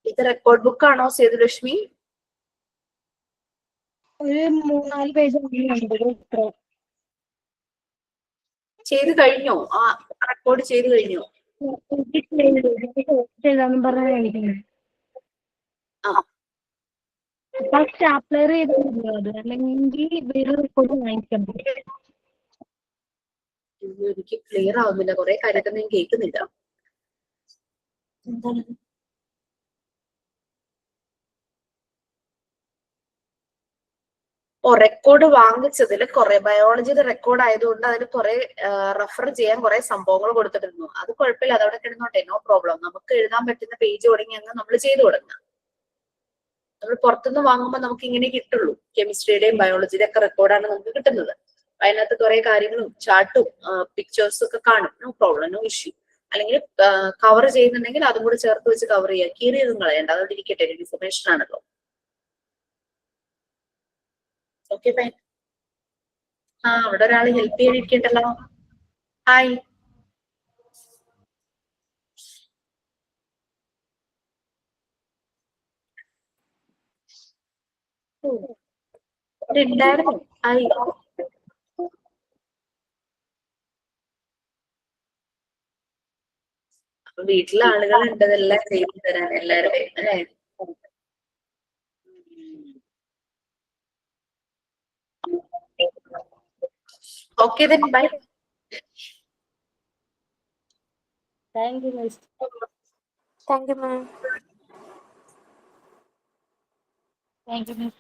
S2: ഇത് റെക്കോർഡ് ബുക്ക് ആണോ സേതുലക്ഷ്മി?
S6: ഒരു 3-4 പേജ് ഉണ്ട്.
S2: ചെയ്ത് കഴിഞ്ഞോ? റെക്കോർഡ് ചെയ്ത് കഴിഞ്ഞോ?
S6: ചെയ്താന്നും പറഞ്ഞാൽ ഫസ്റ്റ് അപ്ലൈ ചെയ്തോ അത്, അല്ലെങ്കിൽ വേറെ റെക്കോർഡ് വാങ്ങിക്കാൻ പറ്റും.
S2: എനിക്ക് ക്ലിയർ ആവുന്നില്ല, കുറെ കാര്യത്തിൽ ഞാൻ കേൾക്കുന്നില്ല. എന്താണ് റെക്കോർഡ് വാങ്ങിച്ചതിൽ കുറെ ബയോളജിയുടെ റെക്കോർഡ് ആയതുകൊണ്ട് അതിന് കുറെ റെഫർ ചെയ്യാൻ കുറെ സംഭവങ്ങൾ കൊടുത്തിട്ടിരുന്നു. അത് കുഴപ്പമില്ല, അതവിടെ കിടന്നോട്ടെ, നോ പ്രോബ്ലം. നമുക്ക് എഴുതാൻ പറ്റുന്ന പേജ് തുടങ്ങി അങ്ങ് നമ്മൾ ചെയ്തു തുടങ്ങാം. നമ്മൾ പുറത്തുനിന്ന് വാങ്ങുമ്പോൾ നമുക്ക് ഇങ്ങനെ കിട്ടുള്ളൂ. കെമിസ്ട്രിയുടെയും ബയോളജിയുടെ ഒക്കെ റെക്കോർഡാണ് നമുക്ക് കിട്ടുന്നത്. അതിനകത്ത് കുറെ കാര്യങ്ങളും ചാർട്ടും പിക്ചേഴ്സും ഒക്കെ കാണും. No problem, no issue. അല്ലെങ്കിൽ കവർ ചെയ്യുന്നുണ്ടെങ്കിൽ അതും കൂടെ ചേർത്ത് വെച്ച് കവർ ചെയ്യുക. കീറിയതും കളയണ്ട, അതോടെ ഇരിക്കട്ടെ, ഒരു ഇൻഫർമേഷൻ ആണല്ലോ. Okay fine. അവിടെ ഒരാൾ ഹെൽപ്പ് ചെയ്യാനിരിക്കണ്ടല്ലോ. ഹായ്. ഉണ്ടായിരുന്നു. ഹായ്. അപ്പൊ വീട്ടിലെ ആളുകൾ ഉണ്ടതെല്ലാം ചെയ്തു തരാൻ എല്ലാവരും അല്ലേ? Okay then, bye.
S3: Thank you, Miss.
S15: Thank you, ma'am.
S11: Thank you, Miss.